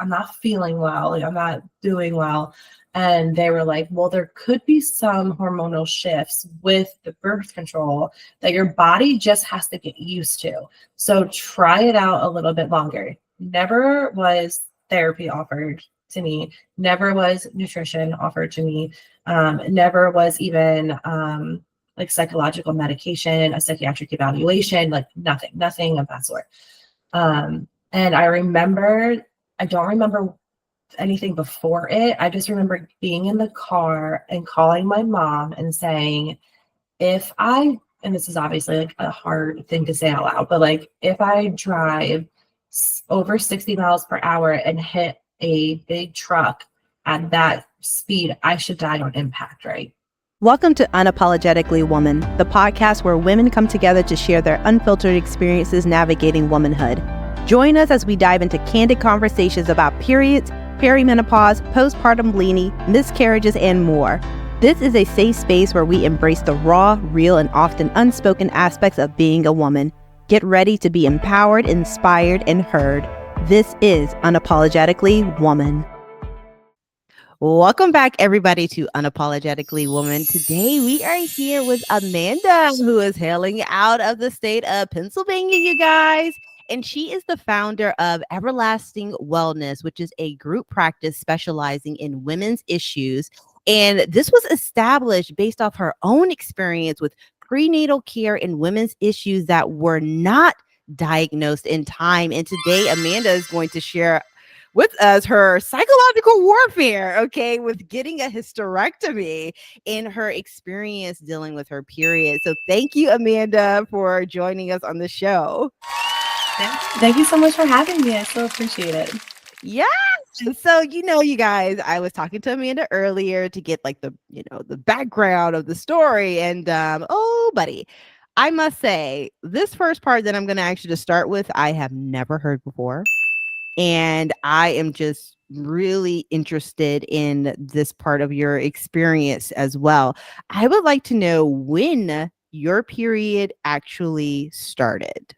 I'm not feeling well, like I'm not doing well. And they were like, well, there could be some hormonal shifts with the birth control that your body just has to get used to. So try it out a little bit longer. Never was therapy offered to me, never was nutrition offered to me, never was even like psychological medication, a psychiatric evaluation, like nothing of that sort. And I don't remember anything before it. I just remember being in the car and calling my mom and saying, and this is obviously like a hard thing to say out loud, but like if I drive over 60 miles per hour and hit a big truck at that speed, I should die on impact, right? Welcome to Unapologetically Woman, the podcast where women come together to share their unfiltered experiences navigating womanhood. Join us as we dive into candid conversations about periods, perimenopause, postpartum bleeding, miscarriages, and more. This is a safe space where we embrace the raw, real, and often unspoken aspects of being a woman. Get ready to be empowered, inspired, and heard. This is Unapologetically Woman. Welcome back, everybody, to Unapologetically Woman. Today, we are here with Amanda, who is hailing out of the state of Pennsylvania, you guys. And she is the founder of Everlasting Wellness, which is a group practice specializing in women's issues. And this was established based off her own experience with prenatal care and women's issues that were not diagnosed in time. And today, Amanda is going to share with us her psychological warfare, okay, with getting a hysterectomy and her experience dealing with her period. So thank you, Amanda, for joining us on the show. Thank you so much for having me. I so appreciate it. Yeah. So, you guys, I was talking to Amanda earlier to get like the background of the story. And buddy, I must say this first part that I'm going to ask you to start with, I have never heard before. And I am just really interested in this part of your experience as well. I would like to know when your period actually started.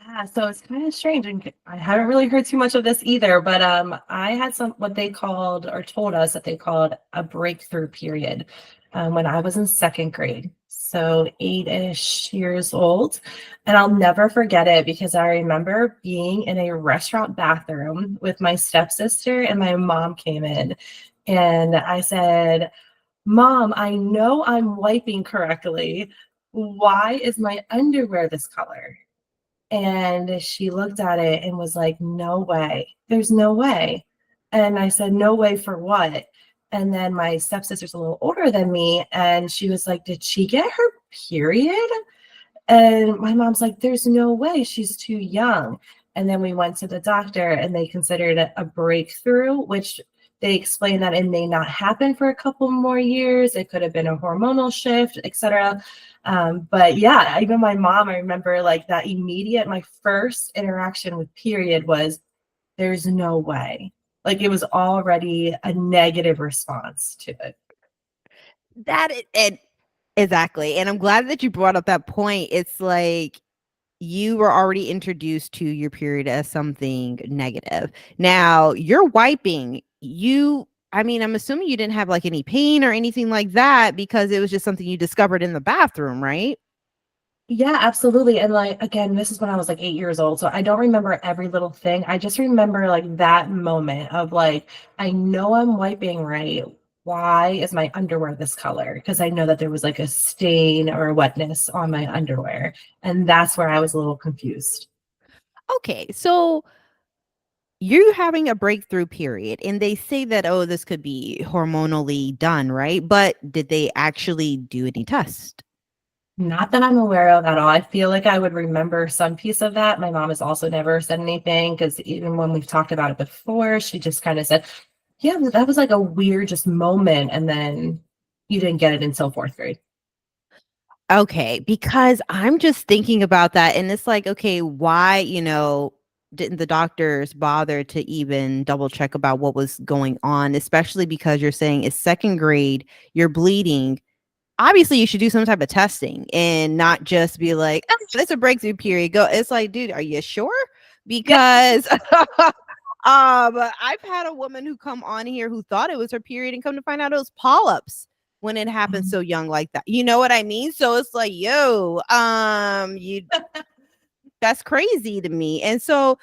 Yeah, so it's kind of strange, and I haven't really heard too much of this either, but I had what they called, or told us that they called, a breakthrough period when I was in second grade, so 8-ish years old. And I'll never forget it because I remember being in a restaurant bathroom with my stepsister, and my mom came in, and I said, "Mom, I know I'm wiping correctly. Why is my underwear this color?" And she looked at it and was like, "No way. There's no way." And I said, "No way for what?" And then my stepsister's a little older than me, and she was like, "Did she get her period?" And my mom's like, "There's no way. She's too young." And then we went to the doctor, and they considered it a breakthrough, which they explained that it may not happen for a couple more years. It could have been a hormonal shift, etc. But yeah, even my mom, I remember like that my first interaction with period was, "There's no way." Like it was already a negative response to it. Exactly. And I'm glad that you brought up that point. It's like you were already introduced to your period as something negative. Now you're wiping. I'm assuming you didn't have like any pain or anything like that because it was just something you discovered in the bathroom, right? Yeah, absolutely. And like, again, this is when I was like 8 years old. So I don't remember every little thing. I just remember like that moment of like, I know I'm wiping right. Why is my underwear this color? Because I know that there was like a stain or wetness on my underwear. And that's where I was a little confused. Okay. So you're having a breakthrough period and they say that, oh, this could be hormonally done, right? But did they actually do any tests? Not that I'm aware of at all. I feel like I would remember some piece of that. My mom has also never said anything because even when we've talked about it before, she just kind of said, "Yeah, that was like a weird just moment." And then you didn't get it until fourth grade. Okay, because I'm just thinking about that and it's like, okay, why, didn't the doctors bother to even double check about what was going on, especially because you're saying it's second grade, you're bleeding. Obviously, you should do some type of testing and not just be like, "Oh, it's a breakthrough period." It's like, dude, are you sure? Because I've had a woman who come on here who thought it was her period and come to find out it was polyps when it happened so young like that. You know what I mean? So it's like, yo, you that's crazy to me. And so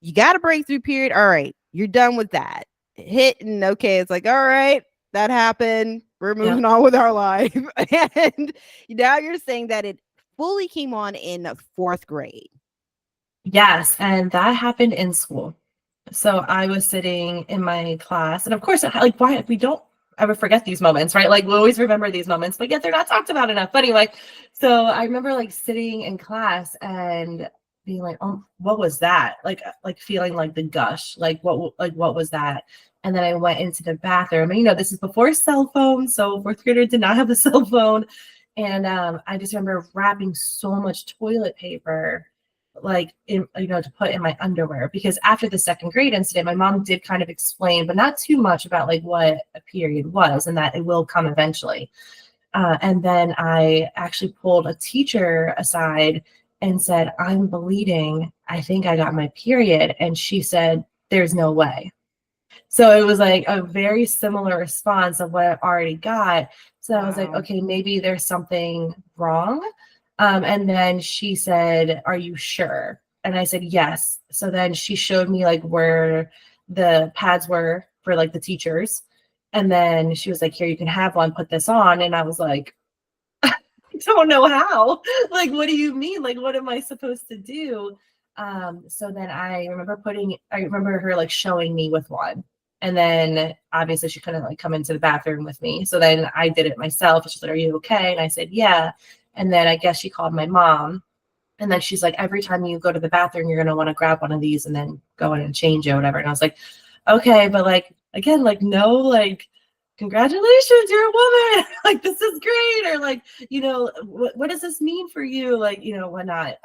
you got a breakthrough period. All right, you're done with that. Hitting, okay, it's like, all right, that happened. We're moving on with our life. And now you're saying that it fully came on in fourth grade. Yes, and that happened in school. So I was sitting in my class, and of course, like, why we don't ever forget these moments, right? Like, we always remember these moments, but yet they're not talked about enough. But anyway, so I remember like sitting in class and being like, "Oh, what was that?" Like feeling like the gush, like what was that? And then I went into the bathroom, and this is before cell phone, so fourth grader did not have a cell phone, and I just remember wrapping so much toilet paper like in to put in my underwear, because after the second grade incident my mom did kind of explain, but not too much, about like what a period was and that it will come eventually. And then I actually pulled a teacher aside and said, "I'm bleeding, I think I got my period." And she said, "There's no way." So it was like a very similar response of what I already got. So I was like, okay, maybe there's something wrong. And then she said, "Are you sure?" And I said, "Yes." So then she showed me like where the pads were for like the teachers. And then she was like, "Here, you can have one, put this on." And I was like, "I don't know how." Like, what do you mean? Like, what am I supposed to do? So then I remember her like showing me with one. And then obviously she couldn't like come into the bathroom with me. So then I did it myself. She said, "Are you okay?" And I said, "Yeah." And then I guess she called my mom. And then she's like, "Every time you go to the bathroom, you're going to want to grab one of these and then go in and change it," or whatever. And I was like, okay, but like, again, like, no, like, congratulations, you're a woman. Like, this is great. Or like, what does this mean for you? Like, whatnot.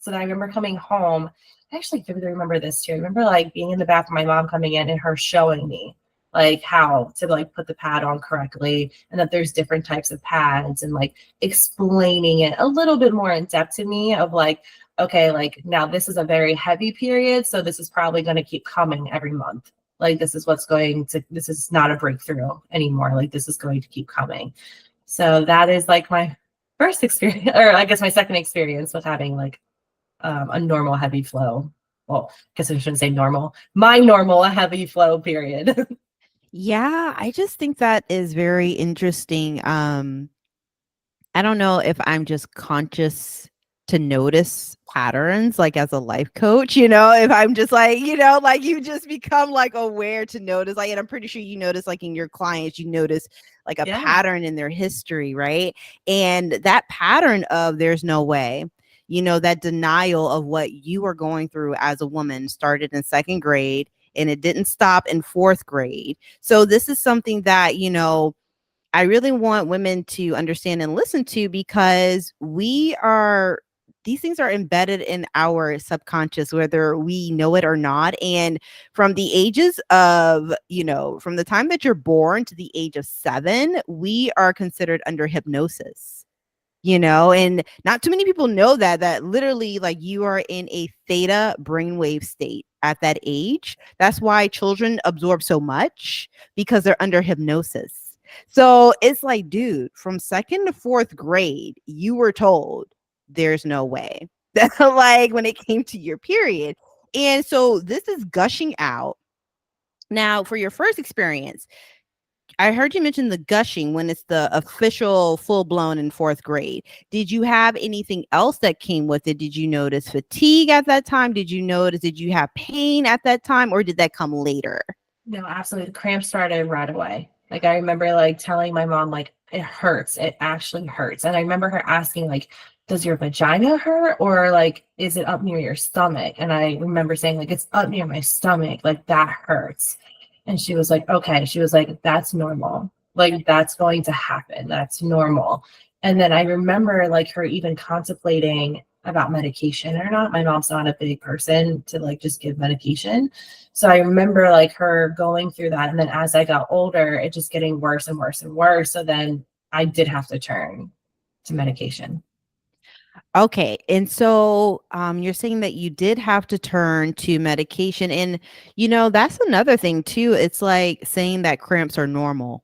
So then I remember coming home. I actually vividly remember this too. I remember like being in the bathroom, my mom coming in and her showing me like how to like put the pad on correctly, and that there's different types of pads, and like explaining it a little bit more in depth to me of like, okay, like now this is a very heavy period, so this is probably going to keep coming every month. Like this is not a breakthrough anymore. Like this is going to keep coming. So that is like my first experience, or I guess my second experience with having like a normal heavy flow. Well, I guess I shouldn't say normal. My normal heavy flow period. Yeah, I just think that is very interesting. I don't know if I'm just conscious to notice patterns, like as a life coach, if I'm just like, like you just become like aware to notice, like, and I'm pretty sure you notice, like in your clients, you notice like a pattern in their history, right? And that pattern of "there's no way," that denial of what you were going through as a woman started in second grade and it didn't stop in fourth grade. So this is something that, I really want women to understand and listen to, because these things are embedded in our subconscious, whether we know it or not. And from the ages of, from the time that you're born to the age of 7, we are considered under hypnosis. And not too many people know that literally, like, you are in a theta brainwave state at that age. That's why children absorb so much, because they're under hypnosis. So it's like, dude, from second to fourth grade, you were told there's no way. Like when it came to your period. And so this is gushing out. Now, for your first experience, I heard you mention the gushing when it's the official full blown in fourth grade. Did you have anything else that came with it? Did you notice fatigue at that time? Did you have pain at that time, or did that come later? No, absolutely. The cramps started right away. Like I remember like telling my mom, like, it hurts. It actually hurts. And I remember her asking, like, "Does your vagina hurt, or like is it up near your stomach?" And I remember saying, like, "It's up near my stomach, like that hurts." And she was like, "Okay." She was like, "That's normal. Like that's going to happen. That's normal." And then I remember like her even contemplating about medication or not. My mom's not a big person to like just give medication. So I remember like her going through that. And then as I got older, it just getting worse and worse and worse. So then I did have to turn to medication. Okay. And so you're saying that you did have to turn to medication. And, that's another thing too. It's like saying that cramps are normal.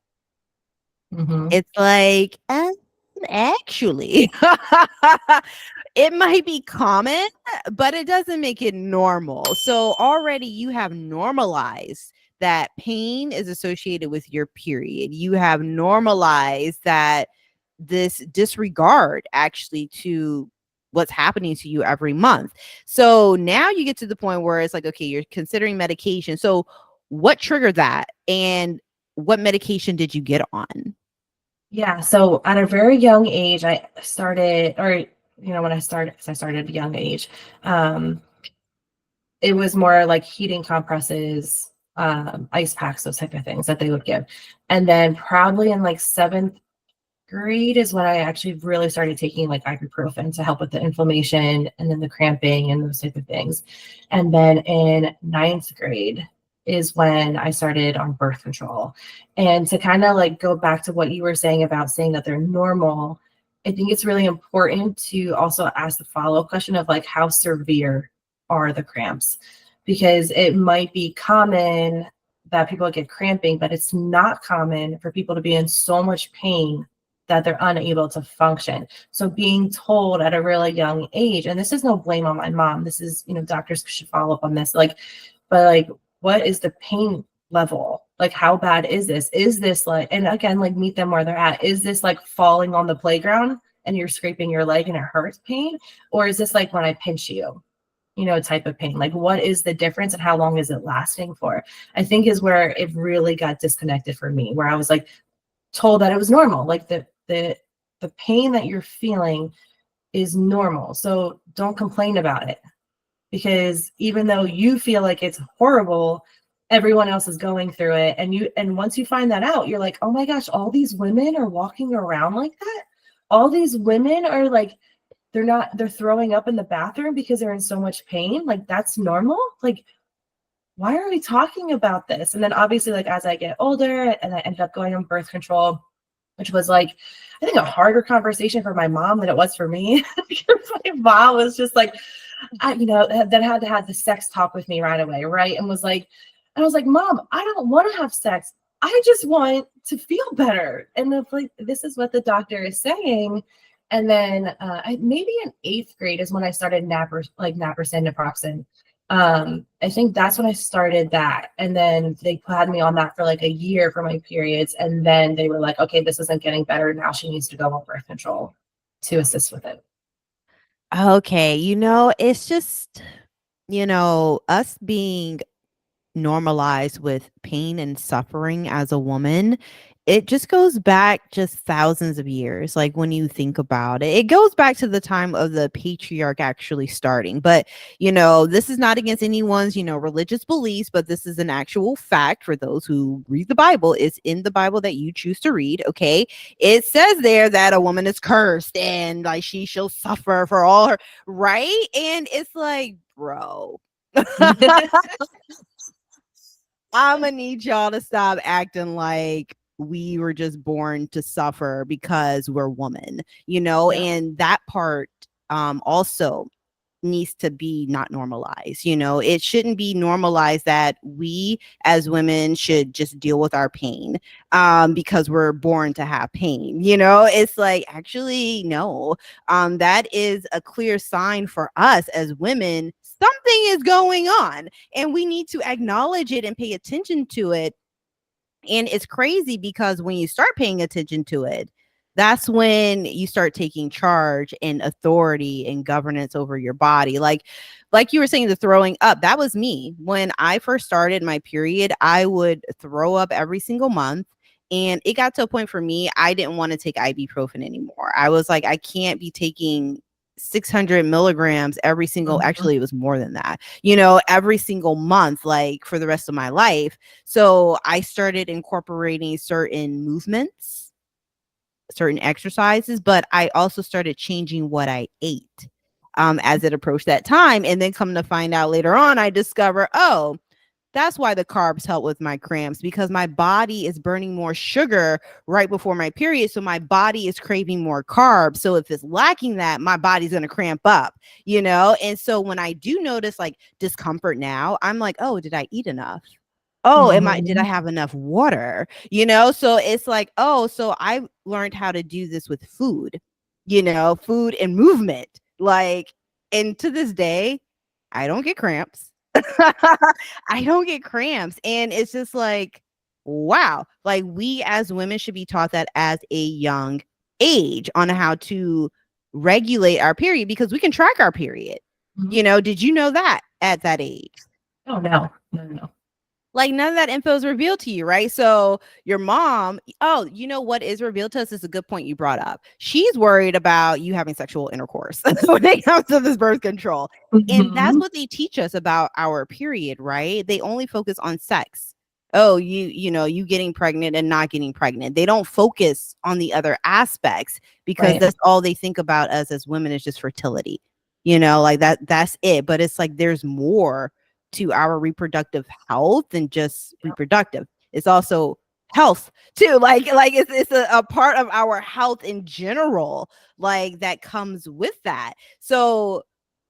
Hmm. It's like, actually, it might be common, but it doesn't make it normal. So already you have normalized that pain is associated with your period. You have normalized that this disregard actually to what's happening to you every month. So now you get to the point where it's like, okay, you're considering medication. So what triggered that? And what medication did you get on? Yeah, so at a very young age, I started, or when I started, 'cause I started at a young age, um, it was more like heating compresses, ice packs, those type of things that they would give. And then probably in like seventh grade is when I actually really started taking like ibuprofen to help with the inflammation and then the cramping and those type of things. And then in ninth grade is when I started on birth control. And to kind of like go back to what you were saying about saying that they're normal, I think it's really important to also ask the follow-up question of like how severe are the cramps? Because it might be common that people get cramping, but it's not common for people to be in so much pain that they're unable to function. So being told at a really young age, and this is no blame on my mom, this is, doctors should follow up on this, like, but like, what is the pain level? Like, how bad is this? Is this like, and again, like, meet them where they're at. Is this like falling on the playground and you're scraping your leg and it hurts pain? Or is this like when I pinch you? Type of pain. Like, what is the difference and how long is it lasting for? I think is where it really got disconnected for me, where I was like told that it was normal. Like the pain that you're feeling is normal. So don't complain about it, because even though you feel like it's horrible, everyone else is going through it. And once you find that out, you're like, oh my gosh, all these women are walking around like that. All these women are like, they're throwing up in the bathroom because they're in so much pain. Like, that's normal. Like, why are we talking about this? And then obviously, like, as I get older and I ended up going on birth control, which was like, I think a harder conversation for my mom than it was for me. Because my mom was just like, then had to have the sex talk with me right away, right? And I was like, Mom, I don't want to have sex. I just want to feel better. And like, this is what the doctor is saying. And then maybe in eighth grade is when I started naproxen, naproxen. I think that's when I started that. And then they had me on that for like a year for my periods. And then they were like, okay, this isn't getting better. Now she needs to go on birth control to assist with it. Okay, it's just, us being normalized with pain and suffering as a woman, it just goes back just thousands of years. Like when you think about it, it goes back to the time of the patriarch actually starting. But, this is not against anyone's, religious beliefs, but this is an actual fact for those who read the Bible. It's in the Bible that you choose to read. Okay. It says there that a woman is cursed and like she shall suffer for all her right. And it's like, bro. I'm gonna need y'all to stop acting like we were just born to suffer because we're women, Yeah. and that part also needs to be not normalized. It shouldn't be normalized that we as women should just deal with our pain because we're born to have pain. It's like, actually, no. That is a clear sign for us as women. Something is going on and we need to acknowledge it and pay attention to it. And it's crazy because when you start paying attention to it, that's when you start taking charge and authority and governance over your body. Like you were saying, the throwing up, that was me. When I first started my period, I would throw up every single month. And it got to a point for me, I didn't want to take ibuprofen anymore. I was like, I can't be taking 600 milligrams every single, Mhm. actually, it was more than that, every single month, like for the rest of my life. So I started incorporating certain movements, certain exercises, but I also started changing what I ate as it approached that time. And then come to find out later on, I discover, oh, That's why the carbs help with my cramps, because my body is burning more sugar right before my period. So my body is craving more carbs. So if it's lacking that, my body's going to cramp up, you know? And so when I do notice like discomfort now, I'm like, oh, did I eat enough? Oh, did I Mhm. have enough water? You know, so it's like, oh, so I learned how to do this with food, you know, food and movement. Like, and to this day, I don't get cramps. I don't get cramps. And it's just like, wow, like we as women should be taught that as a young age on how to regulate our period, because we can track our period. Mhm. You know, did you know that at that age? Oh no, no, no. Like none of that info is revealed to you, right? So your mom, oh, you know what is revealed to us is a good point you brought up. She's worried about you having sexual intercourse when it comes to this birth control. And that's Mhm. what they teach us about our period, right? They only focus on sex. Oh, you know, you getting pregnant and not getting pregnant. They don't focus on the other aspects because Right. that's all they think about us as women is just fertility. You know, like that's it. But it's like there's more to our reproductive health than just Yeah. reproductive. It's also health too. Like it's a part of our health in general, like that comes with that. So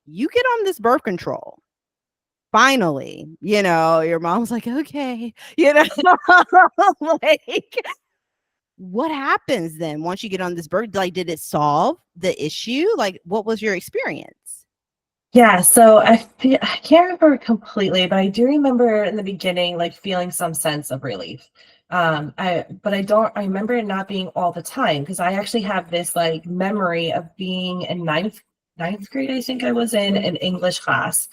you get on this birth control. Finally, you know, your mom's like, okay, you know, like what happens then once you get on this birth? Like, did it solve the issue? Like, what was your experience? Yeah, so I can't remember completely, but I do remember in the beginning like feeling some sense of relief. I remember it not being all the time because I actually have this like memory of being in ninth grade, I think I was in an English class.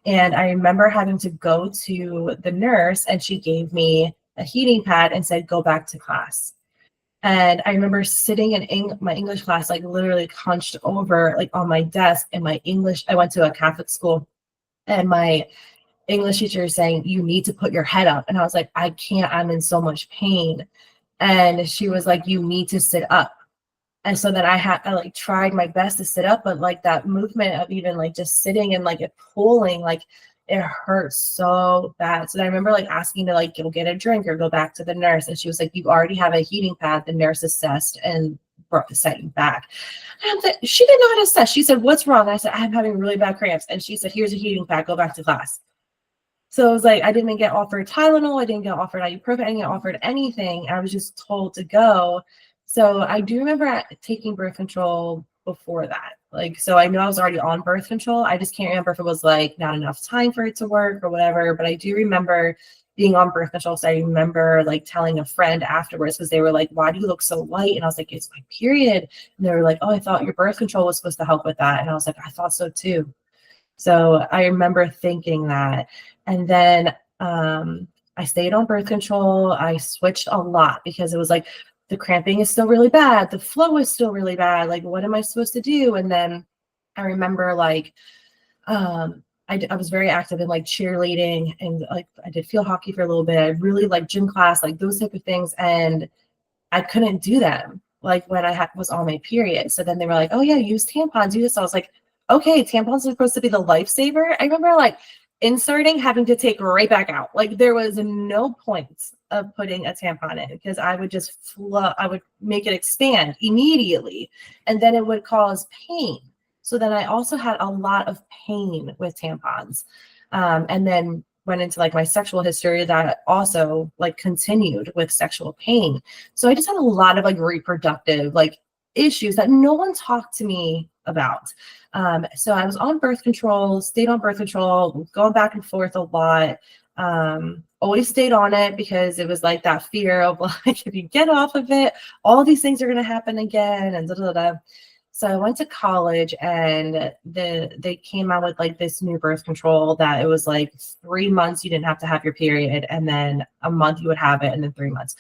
And I remember having to go to the nurse and she gave me a heating pad and said, go back to class. And I remember sitting in my English class, like literally hunched over, like on my desk. And my English, I went to a Catholic school, and my English teacher is saying, "You need to put your head up." And I was like, "I can't. I'm in so much pain." And she was like, "You need to sit up." And so then I like tried my best to sit up, but like that movement of even like just sitting and like it pulling, like it hurt so bad. So then I remember like asking to like go get a drink or go back to the nurse. And she was like, "You already have a heating pad." The nurse assessed and sent you back. And she did not assess. She said, "What's wrong?" I said, "I'm having really bad cramps." And she said, "Here's a heating pad, go back to class." So it was like I didn't get offered Tylenol, I didn't get offered ibuprofen, I didn't get offered anything. I was just told to go. So I do remember taking birth control before that. Like, so I know I was already on birth control. I just can't remember if it was like not enough time for it to work or whatever. But I do remember being on birth control. So I remember like telling a friend afterwards because they were like, "Why do you look so white?" And I was like, "It's my period." And they were like, "Oh, I thought your birth control was supposed to help with that." And I was like, "I thought so too." So I remember thinking that. And then I stayed on birth control. I switched a lot because it was like the cramping is still really bad. The flow is still really bad. Like, what am I supposed to do? And then I remember like I was very active in like cheerleading and like I did field hockey for a little bit. I really like gym class, like those type of things. And I couldn't do them like when was on my period. So then they were like, "Oh yeah, use tampons, do this." So I was like, "Okay, tampons are supposed to be the lifesaver." I remember like inserting, having to take right back out. Like there was no point of putting a tampon in because I would just I would make it expand immediately, and then it would cause pain. So then I also had a lot of pain with tampons, and then went into like my sexual history that also like continued with sexual pain. So I just had a lot of like reproductive like issues that no one talked to me about. So I was on birth control, stayed on birth control, going back and forth a lot. Always stayed on it because it was like that fear of like if you get off of it, all these things are going to happen again and da da da. So I went to college and they came out with like this new birth control that it was like 3 months you didn't have to have your period, and then a month you would have it, and then 3 months.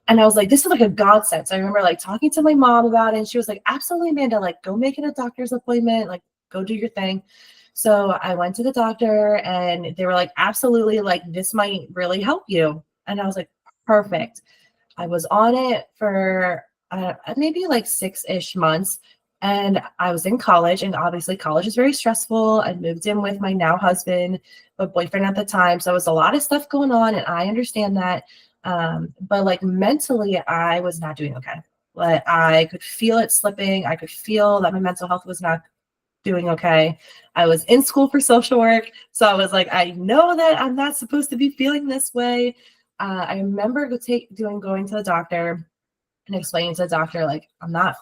And I was like, this is like a godsend. So I remember like talking to my mom about it, and she was like, "Absolutely, Amanda, like go make it a doctor's appointment, like go do your thing." So I went to the doctor and they were like, "Absolutely, like this might really help you." And I was like, "Perfect." I was on it for maybe like 6-ish months. And I was in college, and obviously college is very stressful. I moved in with my now husband, but boyfriend at the time. So it was a lot of stuff going on, and I understand that. But like mentally, I was not doing okay. Like I could feel it slipping. I could feel that my mental health was not doing okay. I was in school for social work. So I was like, I know that I'm not supposed to be feeling this way. I remember going to the doctor and explaining to the doctor, like, I'm not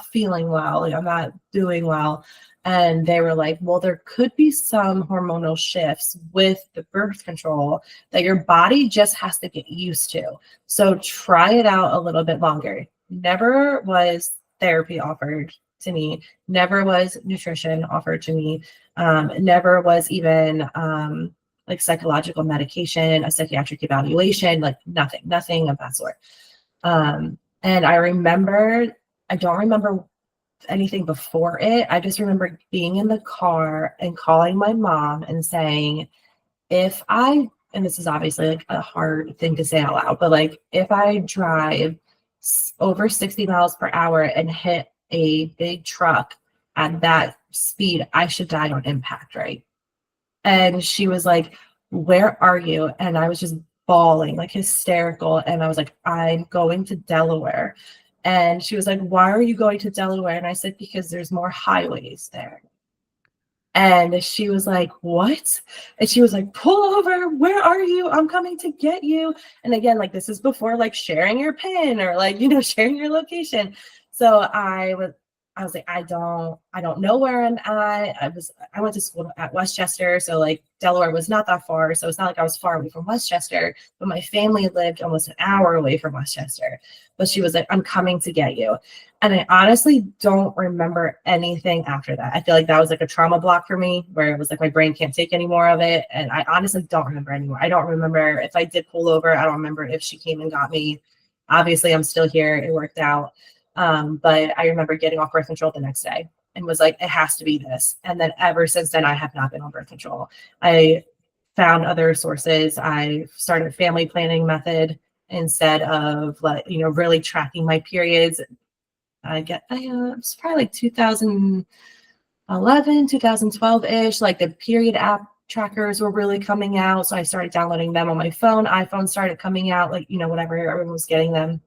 feeling well, like I'm not doing well. And they were like, well, there could be some hormonal shifts with the birth control that your body just has to get used to. So try it out a little bit longer. Never was therapy offered to me, never was nutrition offered to me, never was even like psychological medication, a psychiatric evaluation, like nothing of that sort. And I don't remember anything before it. I just remember being in the car and calling my mom and saying, and this is obviously like a hard thing to say out loud, but like, if I drive over 60 miles per hour and hit a big truck at that speed, I should die on impact, right? And she was like, where are you? And I was just bawling, like hysterical. And I was like, I'm going to Delaware. And she was like, why are you going to Delaware? And I said, because there's more highways there. And she was like, what? And she was like, pull over. Where are you? I'm coming to get you. And again, like, this is before like sharing your PIN or like, sharing your location. So I was like, I don't know where I'm at. I went to school at Westchester. So like Delaware was not that far. So it's not like I was far away from Westchester, but my family lived almost an hour away from Westchester. But she was like, I'm coming to get you. And I honestly don't remember anything after that. I feel like that was like a trauma block for me, where it was like my brain can't take any more of it. And I honestly don't remember anymore. I don't remember if I did pull over. I don't remember if she came and got me. Obviously, I'm still here. It worked out. But I remember getting off birth control the next day and was like, it has to be this. And then ever since then, I have not been on birth control. I found other sources. I started a family planning method instead of really tracking my periods. It was probably like 2011, 2012-ish, like the period app trackers were really coming out. So I started downloading them on my phone. iPhone started coming out, like, whatever, everyone was getting them.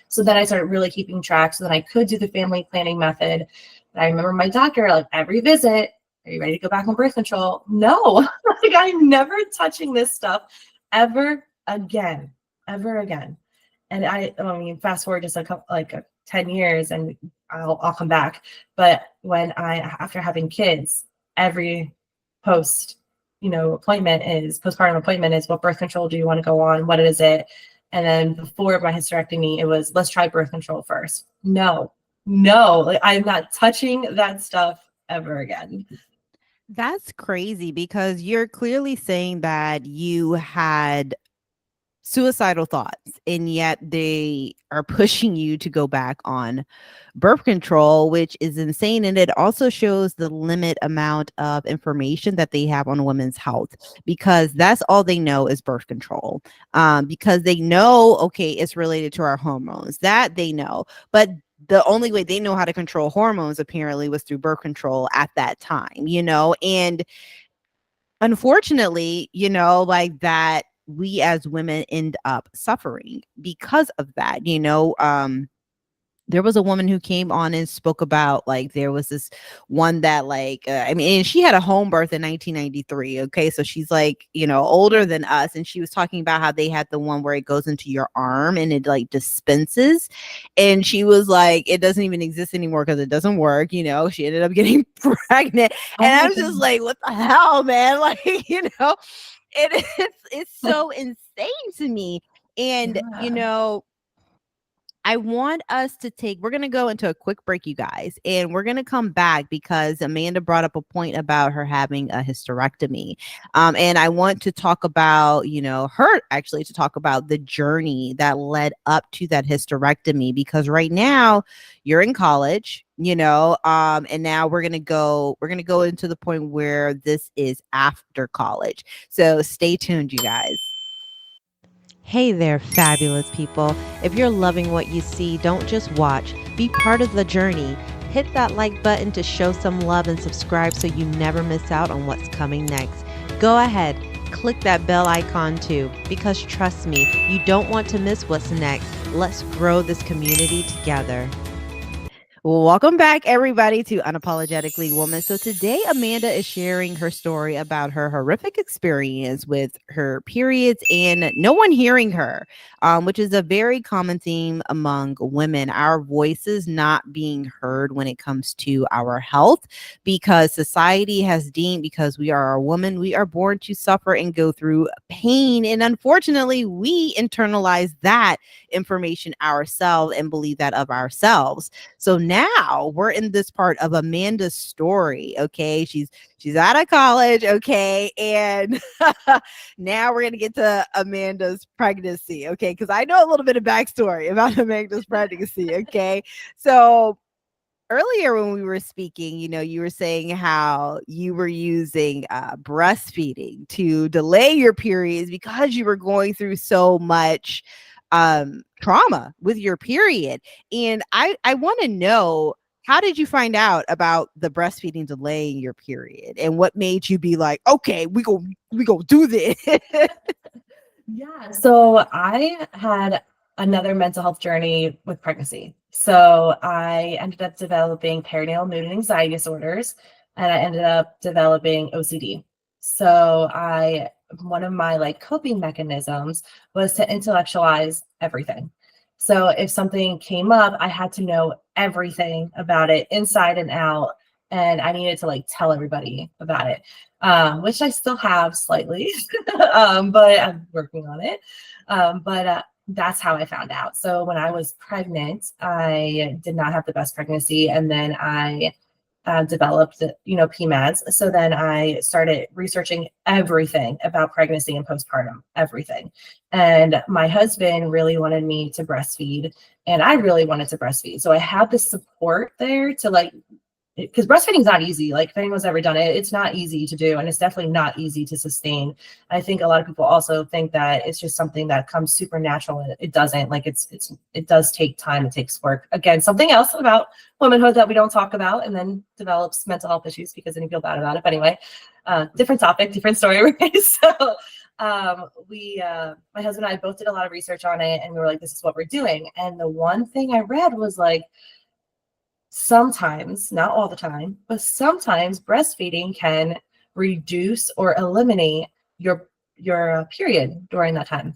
So then I started really keeping track so that I could do the family planning method. And I remember my doctor, like, every visit, are you ready to go back on birth control? No, like, I'm never touching this stuff ever again. And I mean, fast forward just 10 years and I'll come back. But after having kids, every postpartum appointment is, what birth control do you want to go on? What is it? And then before my hysterectomy, it was, let's try birth control first. No, like, I'm not touching that stuff ever again. That's crazy, because you're clearly saying that you had suicidal thoughts, and yet they are pushing you to go back on birth control, which is insane. And it also shows the limit amount of information that they have on women's health, because that's all they know is birth control. Because they know, okay, it's related to our hormones, that they know, but the only way they know how to control hormones apparently was through birth control at that time, and unfortunately, like that, we as women end up suffering because of that. There was a woman who came on and spoke about, like, there was this one that, like, and she had a home birth in 1993. Okay. So she's like, older than us. And she was talking about how they had the one where it goes into your arm and it like dispenses. And she was like, it doesn't even exist anymore because it doesn't work. She ended up getting pregnant. And I was just like, what the hell, man? Like, it's so insane to me. And, I want us to we're going to go into a quick break, you guys, and we're going to come back because Amanda brought up a point about her having a hysterectomy. And I want to talk about, to talk about the journey that led up to that hysterectomy, because right now you're in college, and now we're going to go into the point where this is after college. So stay tuned, you guys. Hey there, fabulous people. If you're loving what you see, don't just watch, be part of the journey. Hit that like button to show some love and subscribe so you never miss out on what's coming next. Go ahead, click that bell icon too, because trust me, you don't want to miss what's next. Let's grow this community together. Welcome back, everybody, to Unapologetically Woman. So today, Amanda is sharing her story about her horrific experience with her periods and no one hearing her, which is a very common theme among women. Our voices not being heard when it comes to our health, because society has deemed, because we are a woman, we are born to suffer and go through pain. And unfortunately, we internalize that information ourselves and believe that of ourselves. So now we're in this part of Amanda's story. Okay, she's out of college. Okay, and now we're gonna get to Amanda's pregnancy. Okay, because I know a little bit of backstory about Amanda's pregnancy. Okay, so earlier when we were speaking, you were saying how you were using breastfeeding to delay your periods because you were going through so much trauma with your period. And I want to know, how did you find out about the breastfeeding delaying your period, and what made you be like, okay, we go do this? Yeah, so I had another mental health journey with pregnancy. So I ended up developing perinatal mood and anxiety disorders, and I ended up developing OCD. So one of my coping mechanisms was to intellectualize everything. So if something came up, I had to know everything about it inside and out, and I needed to tell everybody about it, which I still have slightly, but I'm working on it. But that's how I found out. So when I was pregnant, I did not have the best pregnancy, and then I developed, PMADS. So then I started researching everything about pregnancy and postpartum, everything. And my husband really wanted me to breastfeed, and I really wanted to breastfeed. So I had the support there to because breastfeeding is not easy. If anyone's ever done it, it's not easy to do, and it's definitely not easy to sustain. I think a lot of people also think that it's just something that comes supernatural, and it doesn't. It does take time. It takes work. Again, something else about womanhood that we don't talk about, and then develops mental health issues because then you feel bad about it. But anyway, different topic, different story. Right? So my husband and I both did a lot of research on it, and we were like, this is what we're doing. And the one thing I read was sometimes, not all the time, but sometimes breastfeeding can reduce or eliminate your period during that time.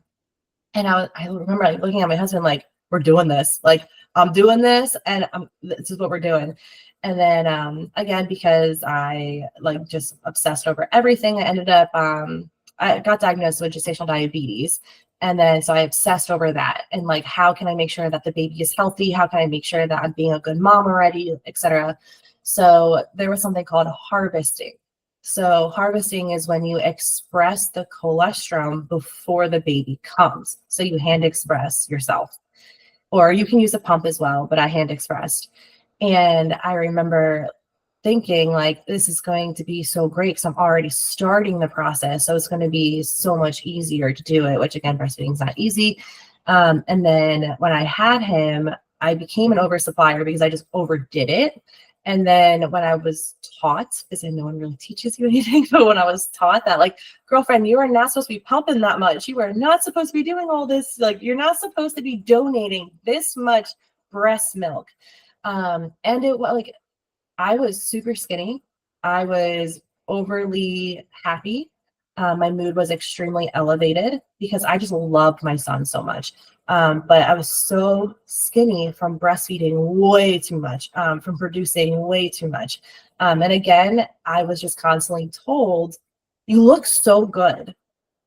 And I remember looking at my husband we're doing this. I'm doing this, and this is what we're doing. And then again, because I just obsessed over everything, I ended up I got diagnosed with gestational diabetes. And then so I obsessed over that, and how can I make sure that the baby is healthy? How can I make sure that I'm being a good mom already, etc. So there was something called harvesting. So harvesting is when you express the colostrum before the baby comes. So you hand express yourself, or you can use a pump as well, but I hand expressed. And I remember thinking this is going to be so great because I'm already starting the process. So it's going to be so much easier to do it, which again, breastfeeding is not easy. And then when I had him, I became an oversupplier because I just overdid it. And then when I was taught, because no one really teaches you anything, but when I was taught that girlfriend, you are not supposed to be pumping that much. You are not supposed to be doing all this. You're not supposed to be donating this much breast milk. And it I was super skinny. I was overly happy. My mood was extremely elevated because I just loved my son so much. But I was so skinny from breastfeeding way too much, from producing way too much. And again, I was just constantly told, you look so good.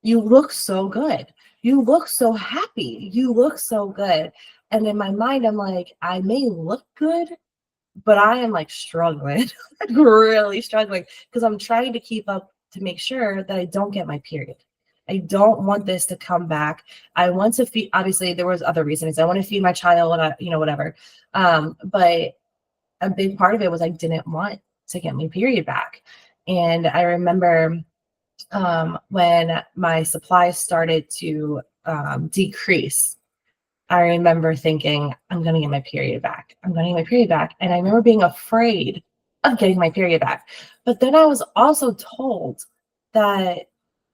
You look so good. You look so happy. You look so good. And in my mind, I'm I may look good, but I am struggling, really struggling, because I'm trying to keep up to make sure that I don't get my period. I don't want this to come back. I want to feed, obviously there was other reasons. I want to feed my child and whatever. But a big part of it was I didn't want to get my period back. And I remember when my supply started to decrease, I remember thinking, I'm going to get my period back. I'm going to get my period back. And I remember being afraid of getting my period back. But then I was also told that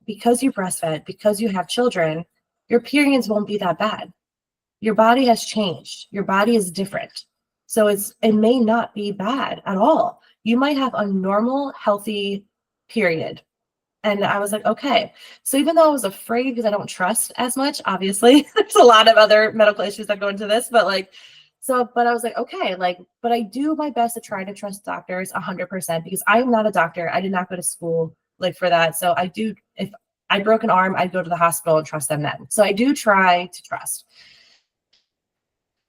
because you breastfed, because you have children, your periods won't be that bad. Your body has changed. Your body is different. So it may not be bad at all. You might have a normal, healthy period. And I was like, okay. So even though I was afraid because I don't trust as much, obviously, there's a lot of other medical issues that go into this, but but I was like, okay, but I do my best to try to trust doctors 100% because I am not a doctor. I did not go to school for that. So if I broke an arm, I'd go to the hospital and trust them then. So I do try to trust.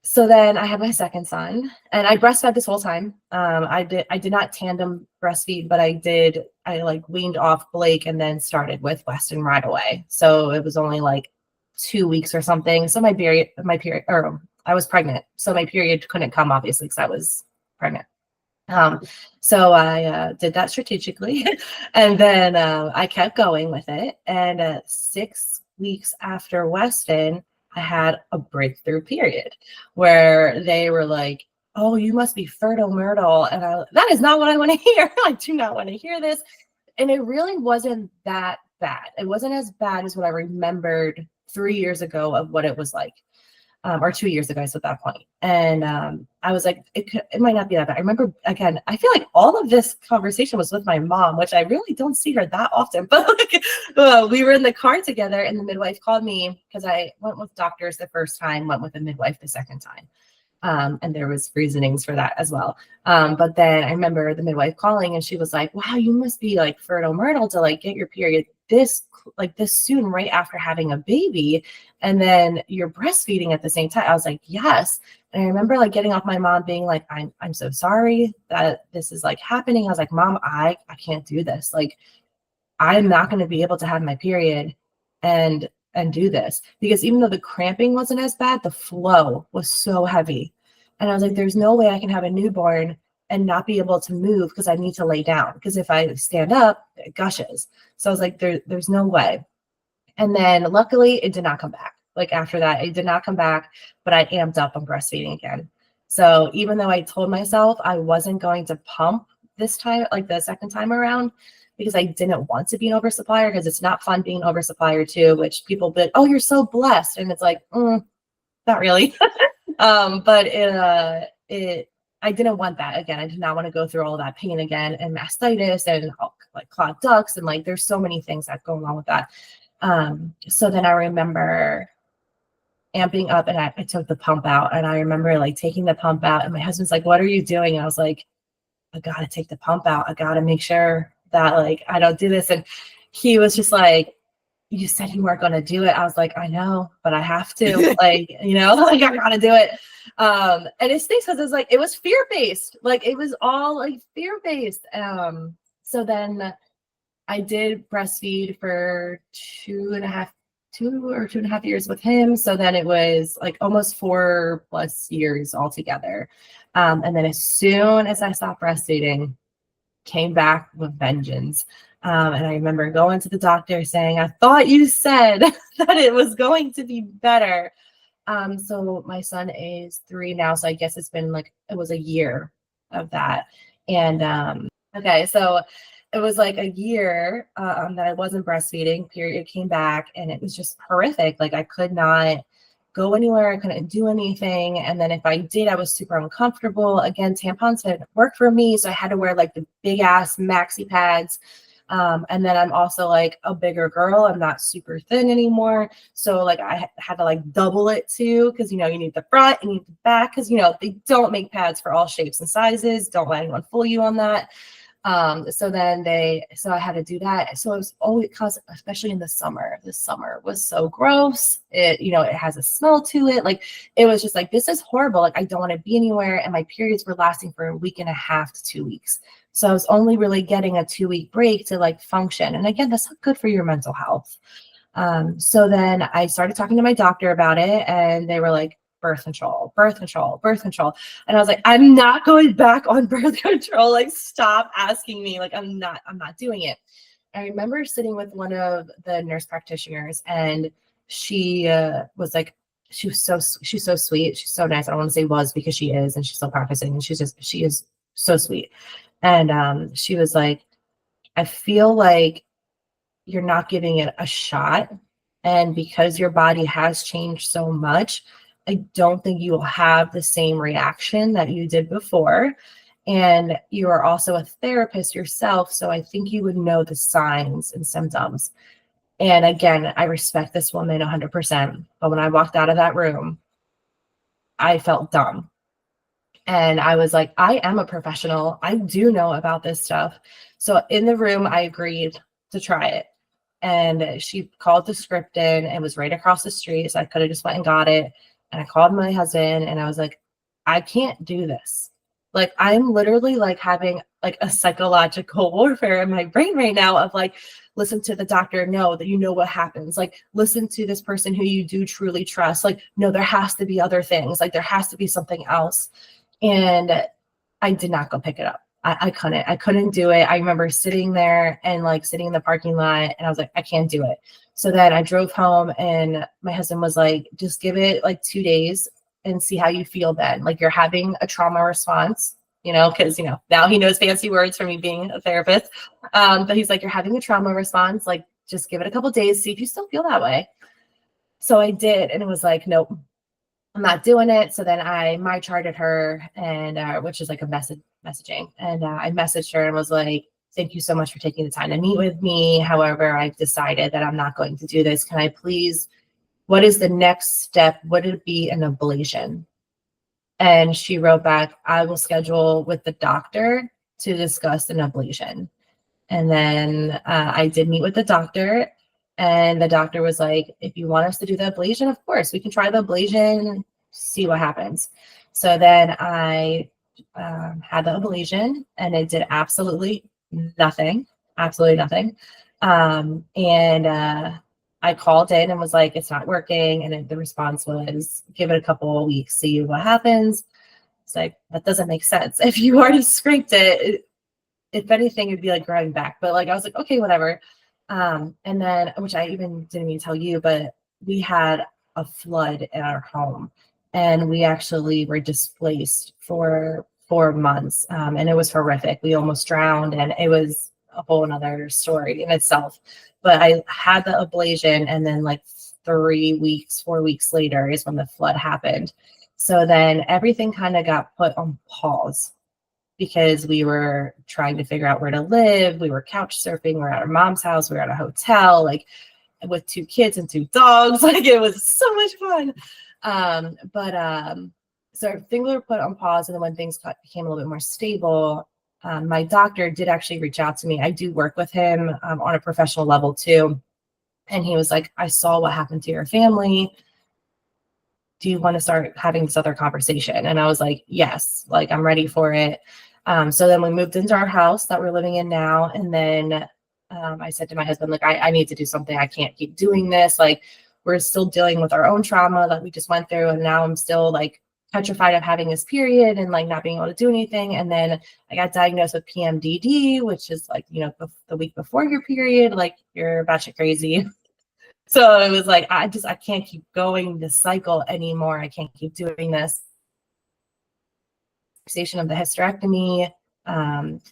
So then I had my second son and I breastfed this whole time. I did not tandem breastfeed, but I weaned off Blake and then started with Weston right away. So it was only 2 weeks or something. So I was pregnant. So my period couldn't come obviously because I was pregnant. So I did that strategically and then I kept going with it. And 6 weeks after Weston, I had a breakthrough period where they were like, oh, you must be fertile myrtle. And that is not what I want to hear. I do not want to hear this. And it really wasn't that bad. It wasn't as bad as what I remembered 3 years ago of what it was like. Or 2 years ago, so at that point. And I was like, it might not be that bad. I remember, again, I feel like all of this conversation was with my mom, which I really don't see her that often. But we were in the car together and the midwife called me because I went with doctors the first time, went with a midwife the second time. And there was reasonings for that as well. But then I remember the midwife calling and she was like, wow, you must be fertile myrtle to get your period this soon right after having a baby. And then you're breastfeeding at the same time. I was like, yes. And I remember getting off my mom being like, I'm so sorry that this is happening. I was like, Mom, I can't do this. I'm not going to be able to have my period and do this because even though the cramping wasn't as bad, the flow was so heavy. And I was like, there's no way I can have a newborn and not be able to move because I need to lay down. Because if I stand up, it gushes. So I was like, there's no way. And then luckily it did not come back. After that, it did not come back, but I amped up on breastfeeding again. So even though I told myself I wasn't going to pump this time, the second time around, because I didn't want to be an oversupplier because it's not fun being an oversupplier too, which people be, oh, you're so blessed. And it's not really. But I didn't want that again. I did not want to go through all of that pain again and mastitis and clogged ducts. And there's so many things that go along with that. So then I remember amping up and I took the pump out and I remember taking the pump out and my husband's like, what are you doing? And I was like, I got to take the pump out. I got to make sure that I don't do this. And he was just like, you said you weren't going to do it. I was like, I know, but I have to, I got to do it. And it stinks because it was fear-based. It was all fear-based. So then I did breastfeed for 2.5 years with him. So then it was almost 4+ years altogether. And then as soon as I stopped breastfeeding, came back with vengeance. And I remember going to the doctor saying, I thought you said that it was going to be better. So my son is 3 now. So I guess it's been it was a year of that. And okay, so it was a year that I wasn't breastfeeding, period came back, and it was just horrific. I could not go anywhere. I couldn't do anything. And then if I did, I was super uncomfortable. Again, tampons didn't work for me. So I had to wear the big ass maxi pads. And then I'm also a bigger girl. I'm not super thin anymore. So I had to double it too. Cause you need the front, you need the back. Cause they don't make pads for all shapes and sizes. Don't let anyone fool you on that. So I had to do that. So it was always, especially in the summer was so gross. It has a smell to it. It was just this is horrible. I don't want to be anywhere. And my periods were lasting for 1.5 to 2 weeks. So I was only really getting a 2-week break to function. And again, that's not good for your mental health. So then I started talking to my doctor about it and they were like, birth control. And I was like, I'm not going back on birth control. Stop asking me. I'm not doing it. I remember sitting with one of the nurse practitioners and she was like, she's so sweet. She's so nice. I don't want to say was, because she is, and she's still practicing, and she is so sweet. And she was like, I feel like you're not giving it a shot. And because your body has changed so much, I don't think you will have the same reaction that you did before. And you are also a therapist yourself. So I think you would know the signs and symptoms. And again, I respect this woman 100%. But when I walked out of that room, I felt dumb. And I was like, I am a professional. I do know about this stuff. So in the room, I agreed to try it. And she called the script in. It was right across the street. So I could have just went and got it. And I called my husband and I was like, I can't do this. Like, I'm literally like having like a psychological warfare in my brain right now of like, listen to the doctor, know that you know what happens. Like, listen to this person who you do truly trust. Like, no, there has to be other things. Like, there has to be something else. And I did not go pick it up. I couldn't do it. I remember sitting there and like sitting in the parking lot and I was like, I can't do it. So then I drove home and my husband was like, just give it like 2 days and see how you feel then. Like, you're having a trauma response, because, now he knows fancy words from me being a therapist. But he's like, you're having a trauma response. Like, just give it a couple days, see if you still feel that way. So I did. And it was like, nope, I'm not doing it. So then I my charted her, and which is like a messaging. And I messaged her and was like, thank you so much for taking the time to meet with me. However, I've decided that I'm not going to do this. Can I please, what is the next step? Would it be an ablation? And she wrote back, I will schedule with the doctor to discuss an ablation. And then I did meet with the doctor, and the doctor was like, if you want us to do the ablation, of course, we can try the ablation, see what happens. So then I had the ablation, and it did absolutely nothing. And I called in and was like, it's not working. And the response was, give it a couple of weeks, see what happens. It's like, that doesn't make sense. If you already scraped it, if anything, it'd be like growing back. But like, I was like, okay, whatever. And then, which I even didn't even tell you, but we had a flood in our home, and we actually were displaced for 4 months. And it was horrific. We almost drowned, and it was a whole another story in itself. But I had the ablation, and then like 4 weeks later is when the flood happened. So then everything kind of got put on pause because we were trying to figure out where to live. We were couch surfing. We were at our mom's house. We were at a hotel, like with 2 kids and 2 dogs. Like, it was so much fun. So things were put on pause. And then when things became a little bit more stable, my doctor did actually reach out to me. I do work with him on a professional level too. And he was like, I saw what happened to your family. Do you want to start having this other conversation? And I was like, yes, like, I'm ready for it. So then we moved into our house that we're living in now. And then I said to my husband, like, I need to do something. I can't keep doing this. Like, we're still dealing with our own trauma that we just went through. And now I'm still like petrified of having this period and like not being able to do anything. And then I got diagnosed with PMDD, which is like, the week before your period, like, you're batshit crazy. So it was like, I can't keep going this cycle anymore. I can't keep doing this. Station of the hysterectomy.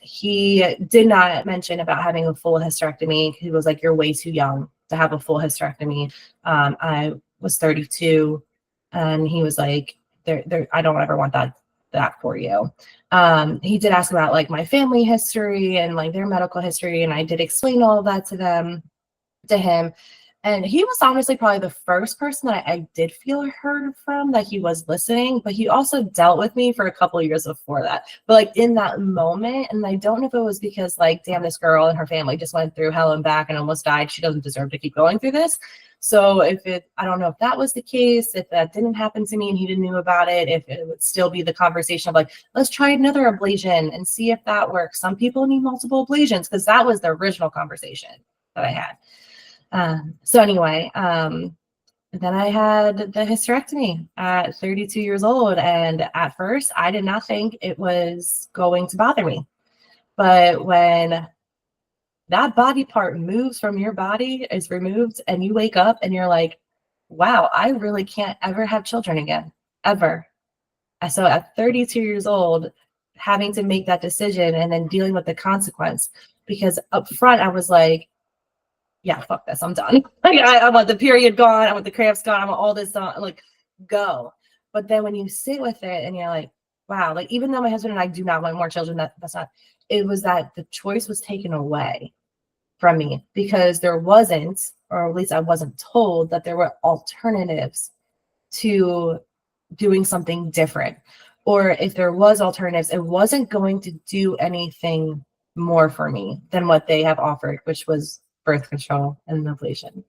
He did not mention about having a full hysterectomy. He was like, you're way too young to have a full hysterectomy. I was 32, and he was like, I don't ever want that for you. He did ask about like my family history and like their medical history, and I did explain all of that to him. And he was honestly probably the first person that I did feel heard from, that he was listening, but he also dealt with me for a couple of years before that. But like in that moment, and I don't know if it was because like, damn, this girl and her family just went through hell and back and almost died. She doesn't deserve to keep going through this. So I don't know if that was the case, if that didn't happen to me and he didn't know about it, if it would still be the conversation of like, let's try another ablation and see if that works. Some people need multiple ablations, because that was the original conversation that I had. So anyway, then I had the hysterectomy at 32 years old. And at first I did not think it was going to bother me. But when that body part moves from your body, is removed, and you wake up and you're like, wow, I really can't ever have children again, ever. So at 32 years old, having to make that decision and then dealing with the consequence, because up front I was like, yeah, fuck this, I'm done. Like, I want the period gone, I want the cramps gone, I want all this done, like, go. But then when you sit with it and you're like, wow, like, even though my husband and I do not want more children, that's not, it was that the choice was taken away from me because there wasn't, or at least I wasn't told that there were alternatives to doing something different. Or if there was alternatives, it wasn't going to do anything more for me than what they have offered, which was birth control and ablation.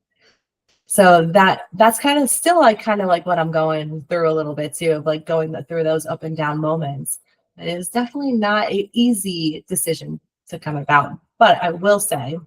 So that's kind of still like kind of like what I'm going through a little bit too, of like going through those up and down moments. It is definitely not an easy decision to come about, but I will say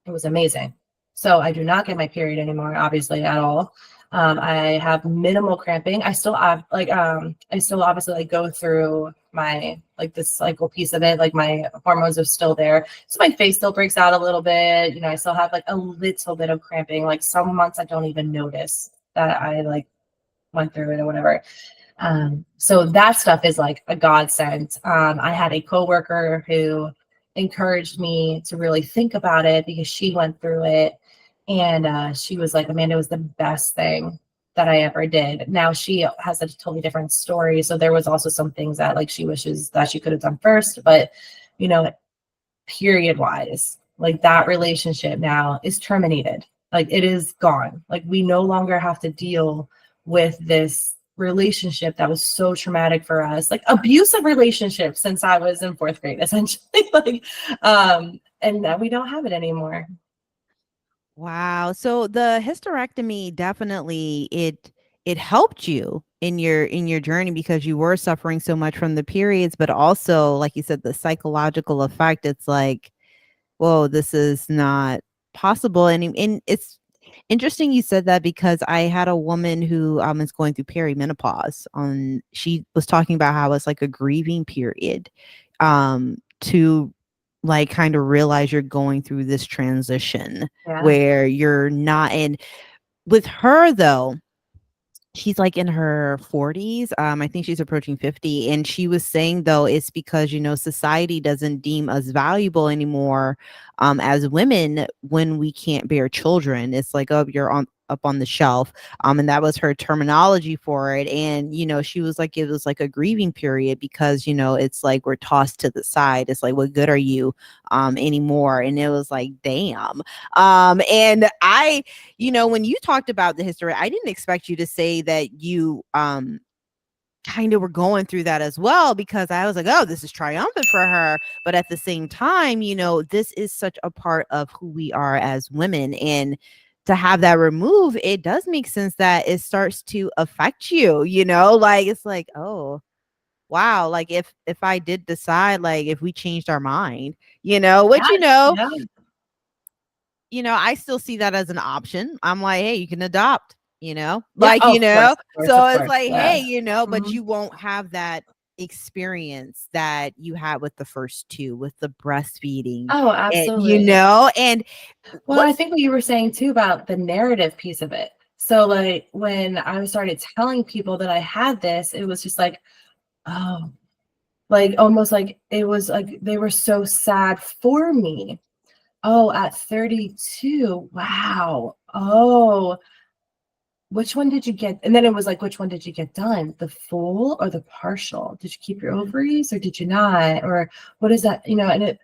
it was amazing. So I do not get my period anymore, obviously, at all. I have minimal cramping. I still have I still obviously like go through my like the cycle piece of it. Like my hormones are still there. So my face still breaks out a little bit. You know, I still have like a little bit of cramping. Like some months I don't even notice that I like went through it or whatever. So that stuff is like a godsend. I had a coworker who encouraged me to really think about it because she went through it. And she was like, Amanda, it was the best thing that I ever did. Now she has a totally different story. So there was also some things that like she wishes that she could have done first. But, you know, period wise, like that relationship now is terminated. Like it is gone. Like we no longer have to deal with this relationship that was so traumatic for us, like abusive relationship since I was in fourth grade, essentially. Like, and now we don't have it anymore. Wow. So the hysterectomy definitely it helped you in your journey because you were suffering so much from the periods, but also like you said, the psychological effect. It's like, whoa, this is not possible. And it's interesting you said that because I had a woman who is going through perimenopause. On She was talking about how it's like a grieving period to like kind of realize you're going through this transition Yeah. where you're not in. With her though, she's like in her 40s. I think she's approaching 50. And she was saying, though, it's because, you know, society doesn't deem us valuable anymore as women when we can't bear children. It's like, oh, you're on up on the shelf. And that was her terminology for it. And, you know, she was like, it was like a grieving period because, you know, it's like we're tossed to the side. It's like, what good are you anymore? And it was like, damn. And I, you know, when you talked about the history, I didn't expect you to say that you kind of were going through that as well, because I was like, oh, this is triumphant for her. But at the same time, you know, this is such a part of who we are as women. And to have that removed, it does make sense that it starts to affect you, you know, like it's like, oh, wow, like if I did decide, like if we changed our mind, you know, which, Yeah. you know, I still see that as an option. I'm like, hey, you can adopt, you know, Yeah. like, Oh, you of course, know, of course, so of it's course. like, Yeah. hey, you know, but Mhm. you won't have that experience that you had with the first two, with the breastfeeding, Oh, and, you absolutely. know, and Well, I what's, think what you were saying too about the narrative piece of it. So, like, when I started telling people that I had this, it was just like, oh, like almost like it was like they were so sad for me. Oh, at 32, wow. Oh, which one did you get? And then it was like, which one did you get done? The full or the partial? Did you keep your ovaries or did you not? Or what is that? You know, and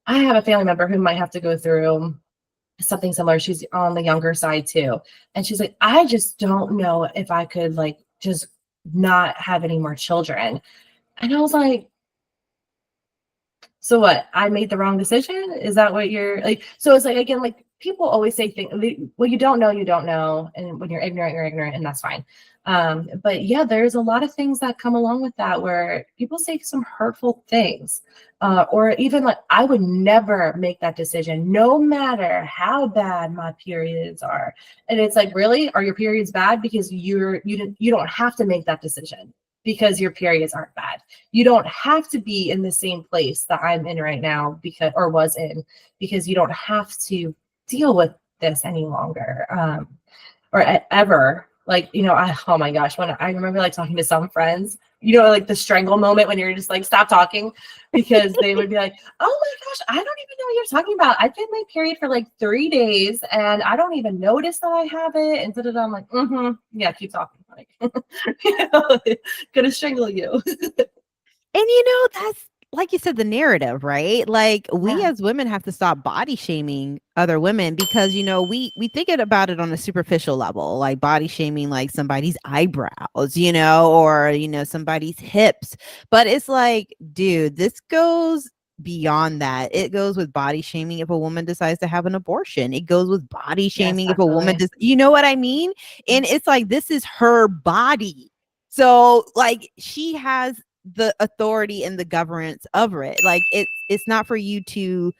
I have a family member who might have to go through something similar. She's on the younger side too. And she's like, I just don't know if I could like just not have any more children. And I was like, so what? I made the wrong decision? Is that what you're like? So it's like, again, like people always say things, well, you don't know, you don't know. And when you're ignorant, and that's fine. But yeah, there's a lot of things that come along with that where people say some hurtful things. Or even like, I would never make that decision, no matter how bad my periods are. And it's like, really? Are your periods bad? Because you don't have to make that decision because your periods aren't bad. You don't have to be in the same place that I'm in right now because or was in because you don't have to deal with this any longer. ever. Like, oh my gosh, when I remember like talking to some friends, like the strangle moment when you're just like, stop talking, because they would be like, oh my gosh, I don't even know what you're talking about. I've been my period for like 3 days and I don't even notice that I have it. And I'm like, yeah, keep talking. Like, gonna strangle you. And that's, like you said, the narrative, right? Like, we as women have to stop body shaming other women, because we think about it on a superficial level, like body shaming like somebody's eyebrows, or somebody's hips. But it's like, dude, this goes beyond that. It goes with body shaming if a woman decides to have an abortion. It goes with body shaming if a woman does, you know what I mean? And it's like, this is her body. So like, she has the authority and the governance of it. Like, it's not for you to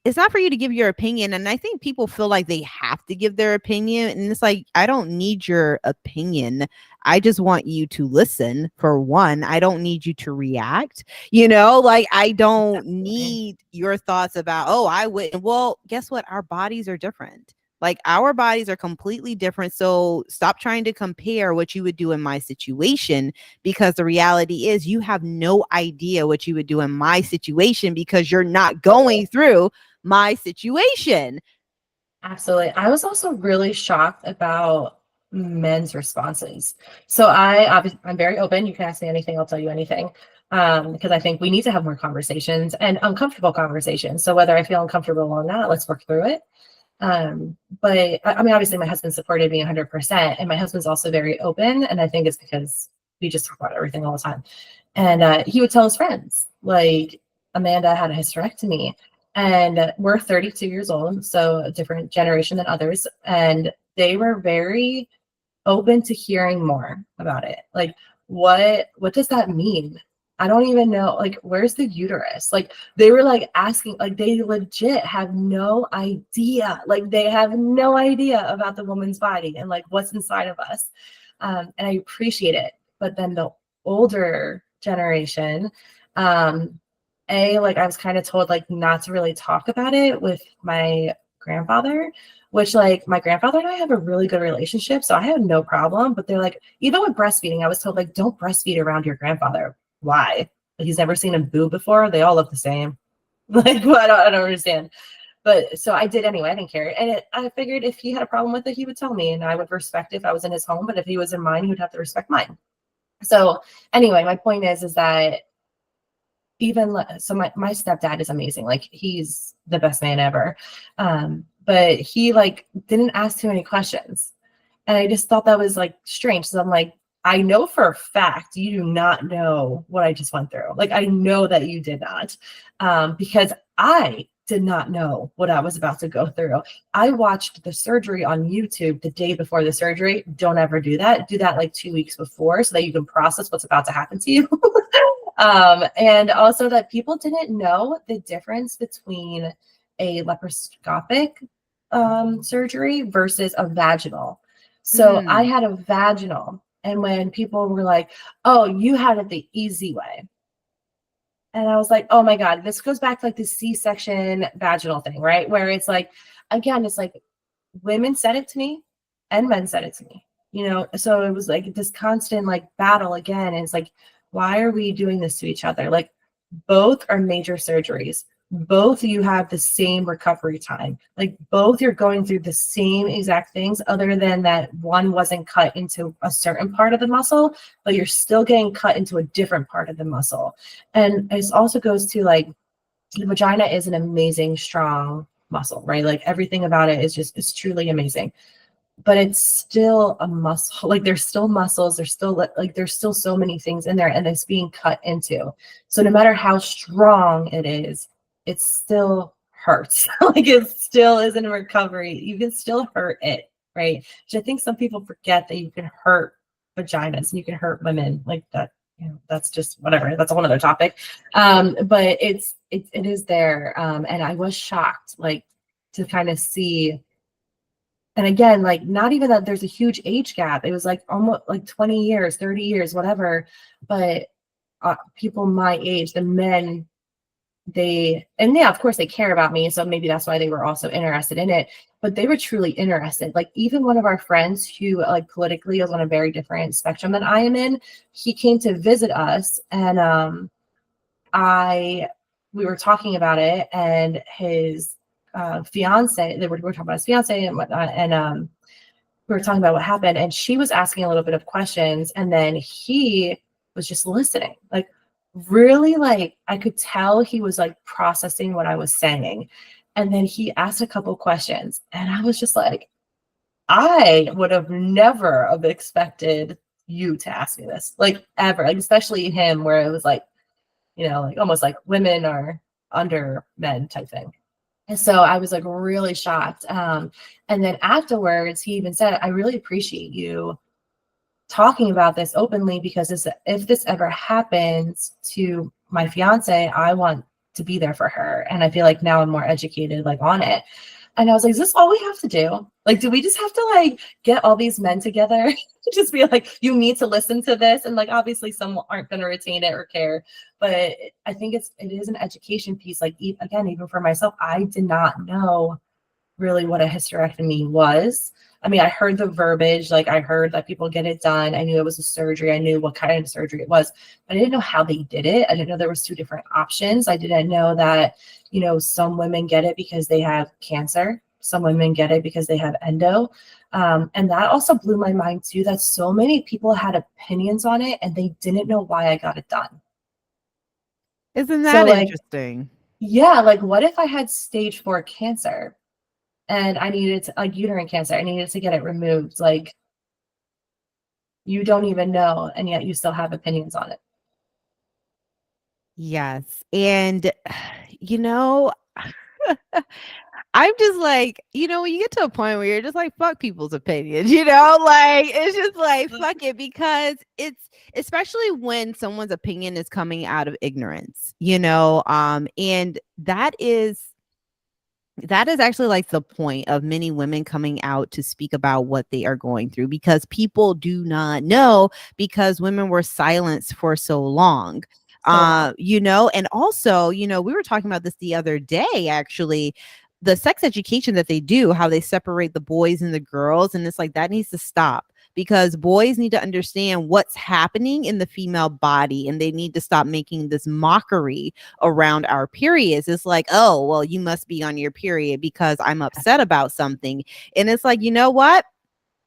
give your opinion. And I think people feel like they have to give their opinion, and it's like, I don't need your opinion. I just want you to listen. For one, I don't need you to react, like, I don't need your thoughts about, oh, I wouldn't. Well, guess what? Our bodies are different. Like, our bodies are completely different. So stop trying to compare what you would do in my situation, because the reality is you have no idea what you would do in my situation, because you're not going through my situation. Absolutely. I was also really shocked about men's responses. So I'm very open. You can ask me anything. I'll tell you anything. Because I think we need to have more conversations, and uncomfortable conversations. So whether I feel uncomfortable or not, let's work through it. But I mean, obviously my husband supported me 100%, and my husband's also very open. And I think it's because we just talk about everything all the time. And he would tell his friends, like, Amanda had a hysterectomy, and we're 32 years old, so a different generation than others. And they were very open to hearing more about it. Like, what does that mean? I don't even know. Like, where's the uterus? Like, they were like asking, like, they legit have no idea. Like, they have no idea about the woman's body and like what's inside of us. And I appreciate it. But then the older generation, like, I was kind of told like not to really talk about it with my grandfather, which, like, my grandfather and I have a really good relationship, so I had no problem. But they're like, even with breastfeeding, I was told, like, don't breastfeed around your grandfather. Why? Like, he's never seen a boob before. They all look the same. Like, well, I don't understand. But so I did anyway. I didn't care. And I figured if he had a problem with it, he would tell me, and I would respect if I was in his home. But if he was in mine, he would have to respect mine. So anyway, my point is that so my stepdad is amazing. Like, he's the best man ever. But he like didn't ask too many questions. And I just thought that was like strange. So I'm like, I know for a fact you do not know what I just went through. Like, I know that you did not, because I did not know what I was about to go through. I watched the surgery on YouTube the day before the surgery. Don't ever do that. Do that like 2 weeks before, so that you can process what's about to happen to you. And also that people didn't know the difference between a laparoscopic surgery versus a vaginal. So I had a vaginal, and when people were like, oh, you had it the easy way. And I was like, oh my God, this goes back to like the C-section vaginal thing, right? Where it's like, again, it's like women said it to me and men said it to me, So it was like this constant like battle again. And it's like, why are we doing this to each other? Like, both are major surgeries. Both you have the same recovery time. Like, both you're going through the same exact things, other than that one wasn't cut into a certain part of the muscle, but you're still getting cut into a different part of the muscle. And it also goes to like, the vagina is an amazing, strong muscle, right? Like, everything about it is just, it's truly amazing. But it's still a muscle. Like, there's still muscles, there's still so many things in there, and it's being cut into. So no matter how strong it is, it still hurts. Like, it still is in recovery. You can still hurt it, right? Which I think some people forget, that you can hurt vaginas and you can hurt women like that. That's just whatever. That's a whole other topic. But it is there. And I was shocked, like, to kind of see. And again, like, not even that there's a huge age gap. It was like almost like 20 years, 30 years, whatever. But people my age, the men and yeah, of course they care about me, so maybe that's why they were also interested in it, but they were truly interested. Like, even one of our friends who, like, politically is on a very different spectrum than I am in, he came to visit us, and I we were talking about it, and his fiance, we were talking about his fiance and whatnot, and we were talking about what happened, and she was asking a little bit of questions, and then he was just listening, like, really, like, I could tell he was, like, processing what I was saying. And then he asked a couple questions, and I was just like, I would have never have expected you to ask me this, like, ever, like, especially him, where it was like, like, almost like women are under men type thing. And so I was, like, really shocked. And then afterwards, he even said, I really appreciate you talking about this openly, because if this ever happens to my fiance, I want to be there for her. And I feel like now I'm more educated, like, on it. And I was like, is this all we have to do? Like, do we just have to, like, get all these men together? Just be like, you need to listen to this. And, like, obviously some aren't going to retain it or care. But I think it is an education piece. Like, again, even for myself, I did not know really what a hysterectomy was. I mean, I heard the verbiage, like, I heard that people get it done. I knew it was a surgery. I knew what kind of surgery it was, but I didn't know how they did it. I didn't know there was two different options. I didn't know that, some women get it because they have cancer. Some women get it because they have endo. And that also blew my mind too, that so many people had opinions on it and they didn't know why I got it done. Isn't So, that like, interesting? yeah, like, what if I had stage 4 cancer and I needed to, like, uterine cancer, I needed to get it removed? Like, you don't even know, and yet you still have opinions on it. Yes. And, you know, I'm just like, when you get to a point where you're just like, fuck people's opinions, like, it's just like, fuck it, because it's, especially when someone's opinion is coming out of ignorance, and that is actually like the point of many women coming out to speak about what they are going through, because people do not know, because women were silenced for so long. And also, we were talking about this the other day, actually, the sex education that they do, how they separate the boys and the girls. And it's like, that needs to stop, because boys need to understand what's happening in the female body, and they need to stop making this mockery around our periods. It's like, oh, well, you must be on your period because I'm upset about something. And it's like, you know what?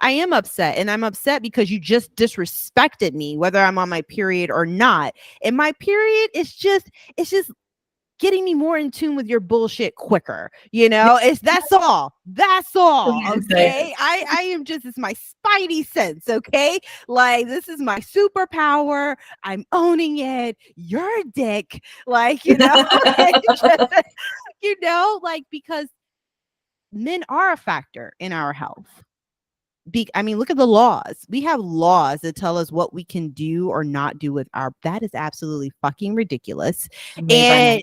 I am upset, and I'm upset because you just disrespected me, whether I'm on my period or not. And my period is just, it's just getting me more in tune with your bullshit quicker. That's all. Okay. I am just, it's my spidey sense. Okay. Like, this is my superpower. I'm owning it. You're a dick. Like, because men are a factor in our health. Look at the laws. We have laws that tell us what we can do or not do with that is absolutely fucking ridiculous. And,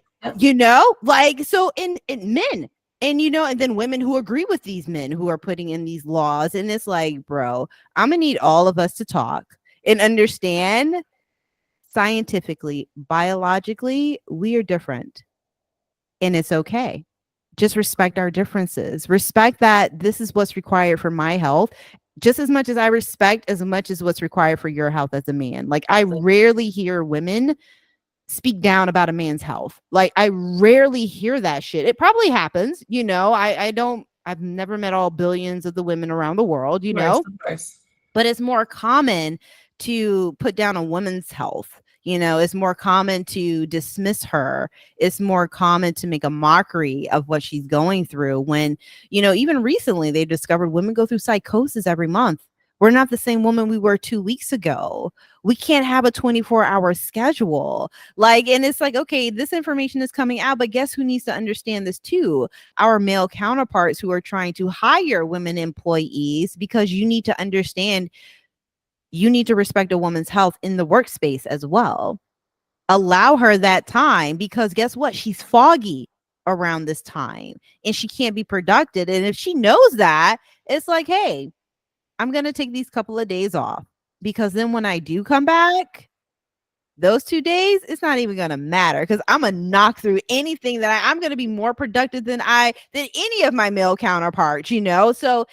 so in men, and, and then women who agree with these men who are putting in these laws. And it's like, bro, I'm going to need all of us to talk and understand scientifically, biologically, we are different, and it's okay. Just respect our differences. Respect that this is what's required for my health, just as much as what's required for your health as a man. Like, I rarely hear women speak down about a man's health. Like, I rarely hear that shit. It probably happens, I've never met all billions of the women around the world, Of course. but it's more common to put down a woman's health. It's more common to dismiss her. It's more common to make a mockery of what she's going through, when, even recently they discovered women go through psychosis every month. We're not the same woman we were 2 weeks ago. We can't have a 24-hour schedule. Like, and it's like, okay, this information is coming out, but guess who needs to understand this too? Our male counterparts who are trying to hire women employees, because you need to understand, you need to respect a woman's health in the workspace as well. Allow her that time, because guess what? She's foggy around this time and she can't be productive. And if she knows that, it's like, hey, I'm going to take these couple of days off, because then when I do come back, those 2 days, it's not even gonna matter because I'm gonna knock through anything that I'm gonna be more productive than any of my male counterparts, you know? So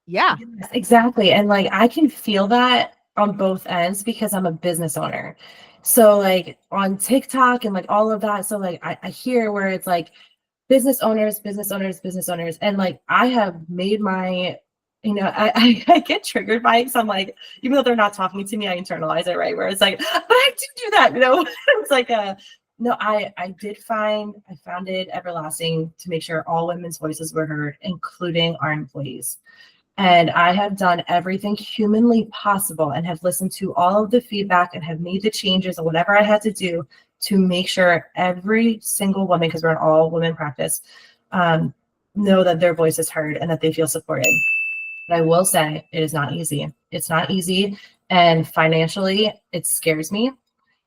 yeah. Yes, exactly. And like I can feel that on both ends because I'm a business owner. So like on TikTok and like all of that. So like I hear where it's like business owners, business owners, business owners. And like I have made my, I get triggered by it. So I'm like, even though they're not talking to me, I internalize it, right? Where it's like, but I do that, it's like no, I found it everlasting to make sure all women's voices were heard, including our employees. And I have done everything humanly possible and have listened to all of the feedback and have made the changes or whatever I had to do to make sure every single woman, because we're an all women practice, know that their voice is heard and that they feel supported. But I will say it is not easy. It's not easy. And financially, it scares me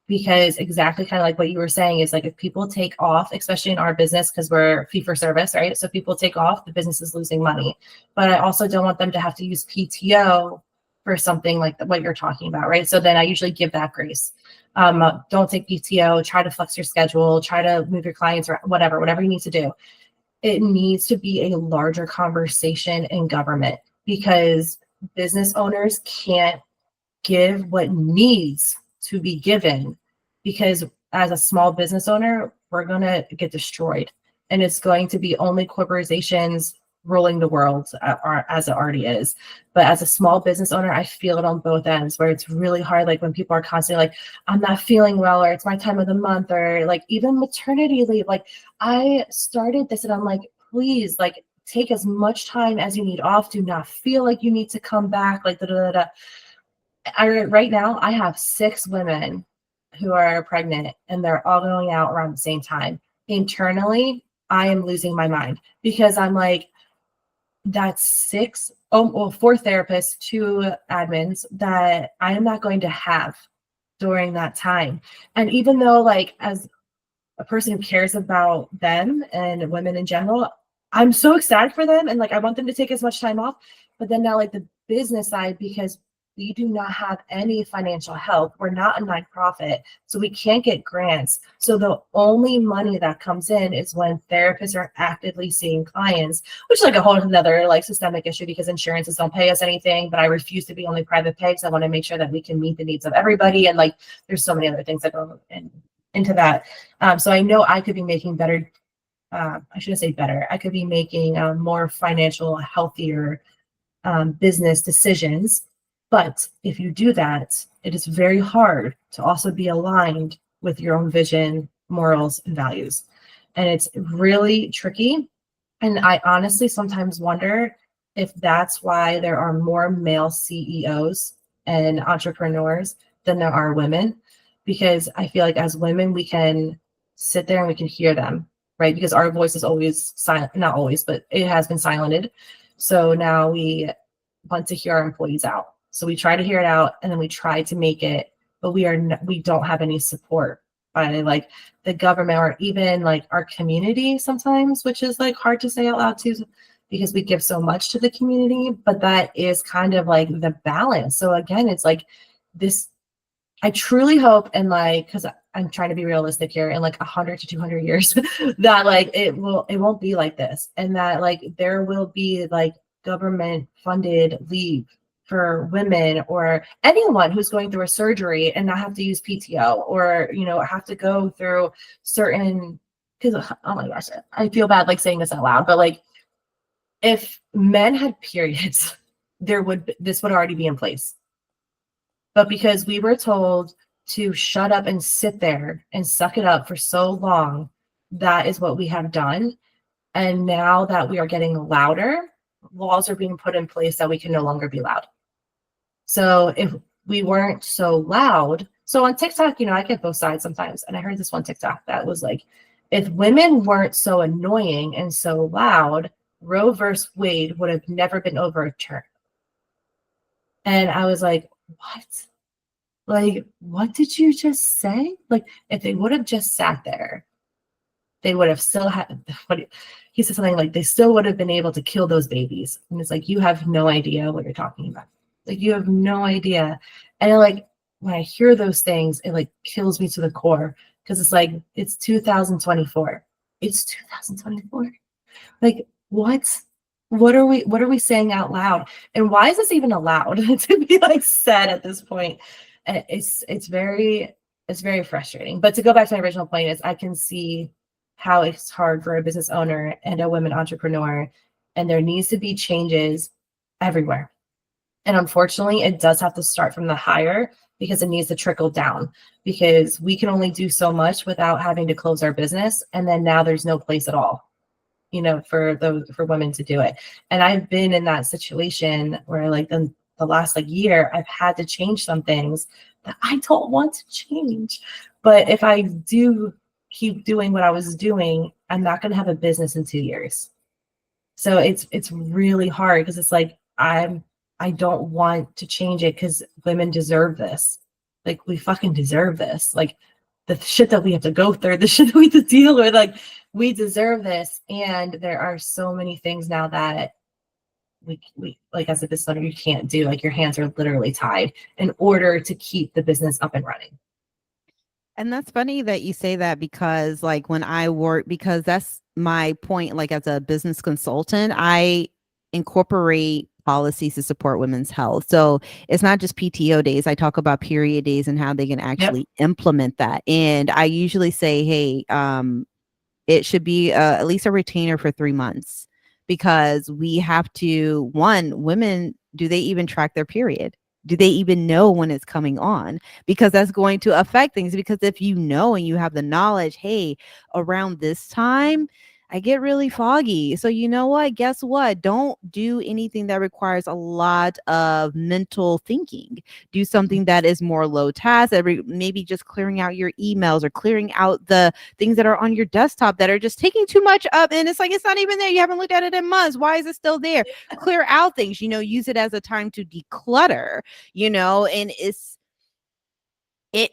because exactly kind of like what you were saying is like if people take off, especially in our business, because we're fee for service, right? So people take off, the business is losing money. But I also don't want them to have to use PTO for something like what you're talking about, right? So then I usually give that grace. Don't take PTO, try to flex your schedule, try to move your clients or whatever you need to do. It needs to be a larger conversation in government because business owners can't give what needs to be given because as a small business owner, we're going to get destroyed and it's going to be only corporations ruling the world as it already is. But as a small business owner, I feel it on both ends where it's really hard. Like when people are constantly like, I'm not feeling well, or it's my time of the month, or like even maternity leave. Like I started this and I'm like, please, like take as much time as you need off. Do not feel like you need to come back. Like right now I have 6 women who are pregnant and they're all going out around the same time. Internally, I am losing my mind because I'm like, that's 4 therapists, 2 admins that I am not going to have during that time. And even though like as a person who cares about them and women in general, I'm so ecstatic for them and like I want them to take as much time off. But then now like the business side, because we do not have any financial help. We're not a nonprofit, so we can't get grants. So the only money that comes in is when therapists are actively seeing clients, which is like a whole another like systemic issue because insurances don't pay us anything. But I refuse to be only private pay because I want to make sure that we can meet the needs of everybody. And like there's so many other things that go into that. So I know I could be making better. I shouldn't say better. I could be making more financial, healthier business decisions. But if you do that, it is very hard to also be aligned with your own vision, morals, and values. And it's really tricky. And I honestly sometimes wonder if that's why there are more male CEOs and entrepreneurs than there are women. Because I feel like as women, we can sit there and we can hear them, right? Because our voice is always silent, not always, but it has been silenced. So now we want to hear our employees out. So we try to hear it out and then we try to make it, but we don't have any support by like the government or even like our community sometimes, which is like hard to say out loud too, because we give so much to the community, but that is kind of like the balance. So again, it's like this, I truly hope, and like, because I'm trying to be realistic here, in like 100 to 200 years, that like it won't be like this, and that like there will be like government funded leave for women or anyone who's going through a surgery and not have to use PTO or have to go through certain, because oh my gosh, I feel bad like saying this out loud, but like if men had periods, this would already be in place. But because we were told to shut up and sit there and suck it up for so long, that is what we have done. And now that we are getting louder, laws are being put in place that we can no longer be loud. So if we weren't so loud, so on TikTok, I get both sides sometimes. And I heard this one TikTok that was like, if women weren't so annoying and so loud, Roe versus Wade would have never been overturned. And I was like, what? Like, what did you just say? Like, if they would have just sat there, they would have still had, he said something like, they still would have been able to kill those babies. And it's like, you have no idea what you're talking about. Like, you have no idea. And like, when I hear those things, it like kills me to the core, because it's like, it's 2024. It's 2024. Like, what are we saying out loud? And why is this even allowed to be like said at this point? It's very frustrating. But to go back to my original point, is I can see how it's hard for a business owner and a women entrepreneur, and there needs to be changes everywhere. And unfortunately, it does have to start from the higher, because it needs to trickle down, because we can only do so much without having to close our business. And then now there's no place at all, for women to do it. And I've been in that situation where, like, the last like year, I've had to change some things that I don't want to change. But if I do keep doing what I was doing, I'm not going to have a business in 2 years. So it's really hard, because it's like, I don't want to change it, because women deserve this. Like, we fucking deserve this. Like, the shit that we have to go through, the shit that we have to deal with, like, we deserve this. And there are so many things now that we like, as a business owner, you can't do. Like, your hands are literally tied in order to keep the business up and running. And that's funny that you say that, because like when I work, because that's my point, like as a business consultant, I incorporate policies to support women's health. So it's not just PTO days. I talk about period days and how they can actually implement that. And I usually say, hey, it should be at least a retainer for 3 months, because we have to, one, women, do they even track their period? Do they even know when it's coming on? Because that's going to affect things. Because if you know and you have the knowledge, hey, around this time, I get really foggy. So you know what? Guess what? Don't do anything that requires a lot of mental thinking. Do something that is more low task, maybe just clearing out your emails or clearing out the things that are on your desktop that are just taking too much up. And it's like, it's not even there. You haven't looked at it in months. Why is it still there? Clear out things, use it as a time to declutter, and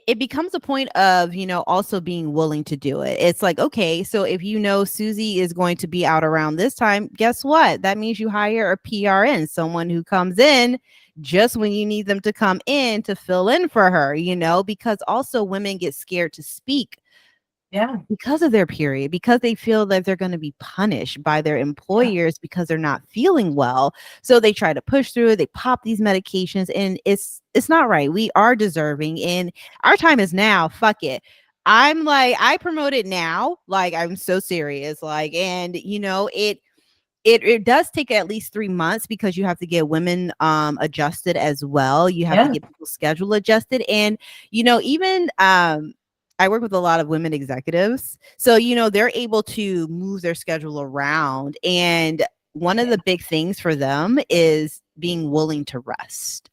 it becomes a point of, also being willing to do it. It's like, okay, so if Susie is going to be out around this time, guess what? That means you hire a PRN, someone who comes in just when you need them to come in to fill in for her, because also women get scared to speak. Yeah. Because of their period, because they feel that they're going to be punished by their employers because they're not feeling well. So they try to push through it. They pop these medications, and it's not right. We are deserving, and our time is now. Fuck it. I'm like, I promote it now. Like, I'm so serious. Like, and it does take at least 3 months, because you have to get women adjusted as well. You have to get people's schedule adjusted. And even I work with a lot of women executives. So, they're able to move their schedule around. And one of the big things for them is being willing to rest,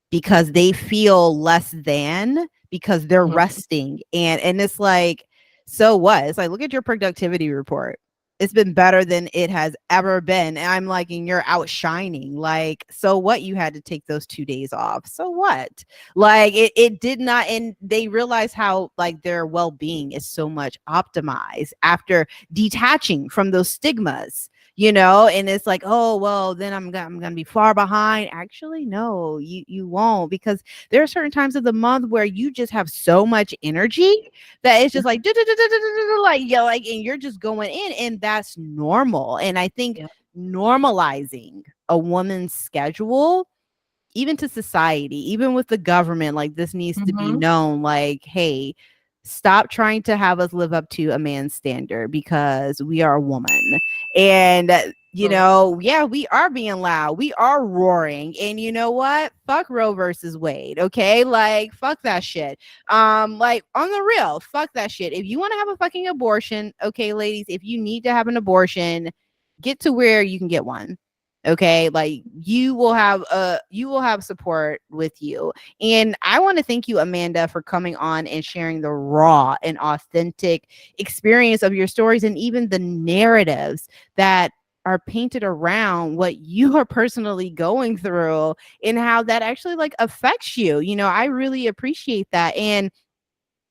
because they feel less than, because they're resting. And it's like, so what? It's like, look at your productivity report. It's been better than it has ever been. And I'm like, and you're outshining. Like, so what? You had to take those 2 days off. So what? Like, it did not. And they realize how, like, their well-being is so much optimized after detaching from those stigmas, and it's like, oh, well, then I'm gonna be far behind. Actually, no, you won't, because there are certain times of the month where you just have so much energy that it's just like, like, and you're just going in, and that's normal. And I think normalizing a woman's schedule, even to society, even with the government, like, this needs to be known, like, hey, stop trying to have us live up to a man's standard, because we are a woman. And we are being loud, we are roaring, and you know what, fuck Roe versus Wade. Okay, like, fuck that shit. Like, on the real, fuck that shit. If you want to have a fucking abortion, okay, ladies, if you need to have an abortion, get to where you can get one. Okay, like, you will have support with you. And I want to thank you, Amanda, for coming on and sharing the raw and authentic experience of your stories, and even the narratives that are painted around what you are personally going through, and how that actually, like, affects you. I really appreciate that. And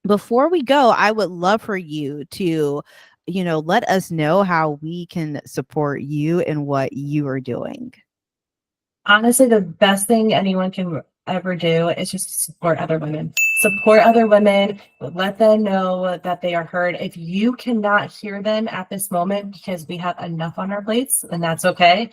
before we go, I would love for you to let us know how we can support you and what you are doing. Honestly, the best thing anyone can ever do is just support other women. Support other women. Let them know that they are heard. If you cannot hear them at this moment because we have enough on our plates, then that's okay.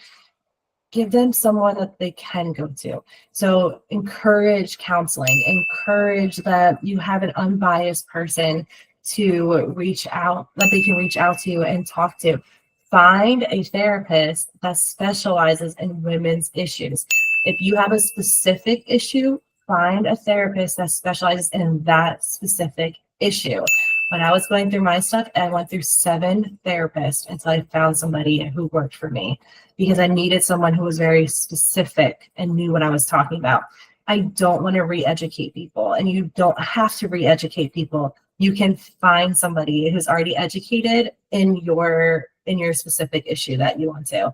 Give them someone that they can go to. So encourage counseling, encourage that you have an unbiased person to reach out, that they can reach out to and talk to. Find a therapist that specializes in women's issues. If you have a specific issue, find a therapist that specializes in that specific issue. When I was going through my stuff, I went through 7 therapists until I found somebody who worked for me, because I needed someone who was very specific and knew what I was talking about. I don't want to re-educate people, and you don't have to re-educate people. You can find somebody who's already educated in your specific issue that you want to,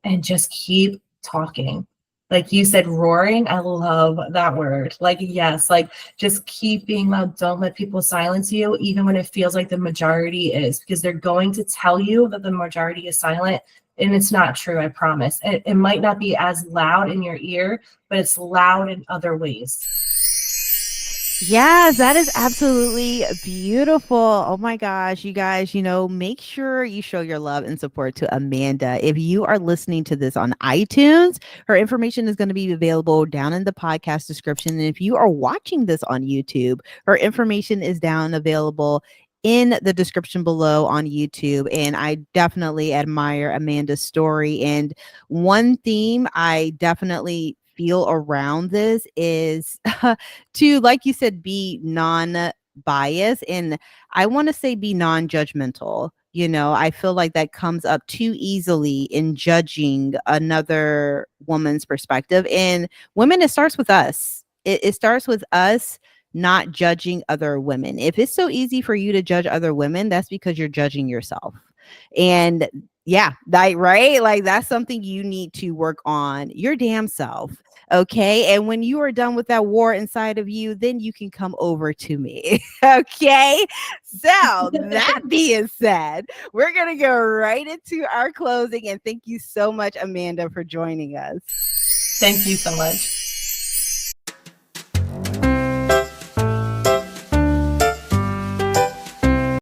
and just keep talking. Like you said, roaring, I love that word. Like, yes, like just keep being loud. Don't let people silence you, even when it feels like the majority is, because they're going to tell you that the majority is silent. And it's not true, I promise. It might not be as loud in your ear, but it's loud in other ways. Yes, that is absolutely beautiful. Oh my gosh, you guys, make sure you show your love and support to Amanda. If you are listening to this on iTunes, her information is going to be available down in the podcast description. And if you are watching this on YouTube, her information is down available in the description below on YouTube. And I definitely admire Amanda's story. And one theme I definitely feel around this is to, like you said, be non-biased. And I want to say be non-judgmental. I feel like that comes up too easily in judging another woman's perspective. And women, it starts with us. It starts with us not judging other women. If it's so easy for you to judge other women, that's because you're judging yourself. And yeah, right? Like that's something you need to work on your damn self. Okay. And when you are done with that war inside of you, then you can come over to me. Okay. So that being said, we're going to go right into our closing. And thank you so much, Amanda, for joining us. Thank you so much.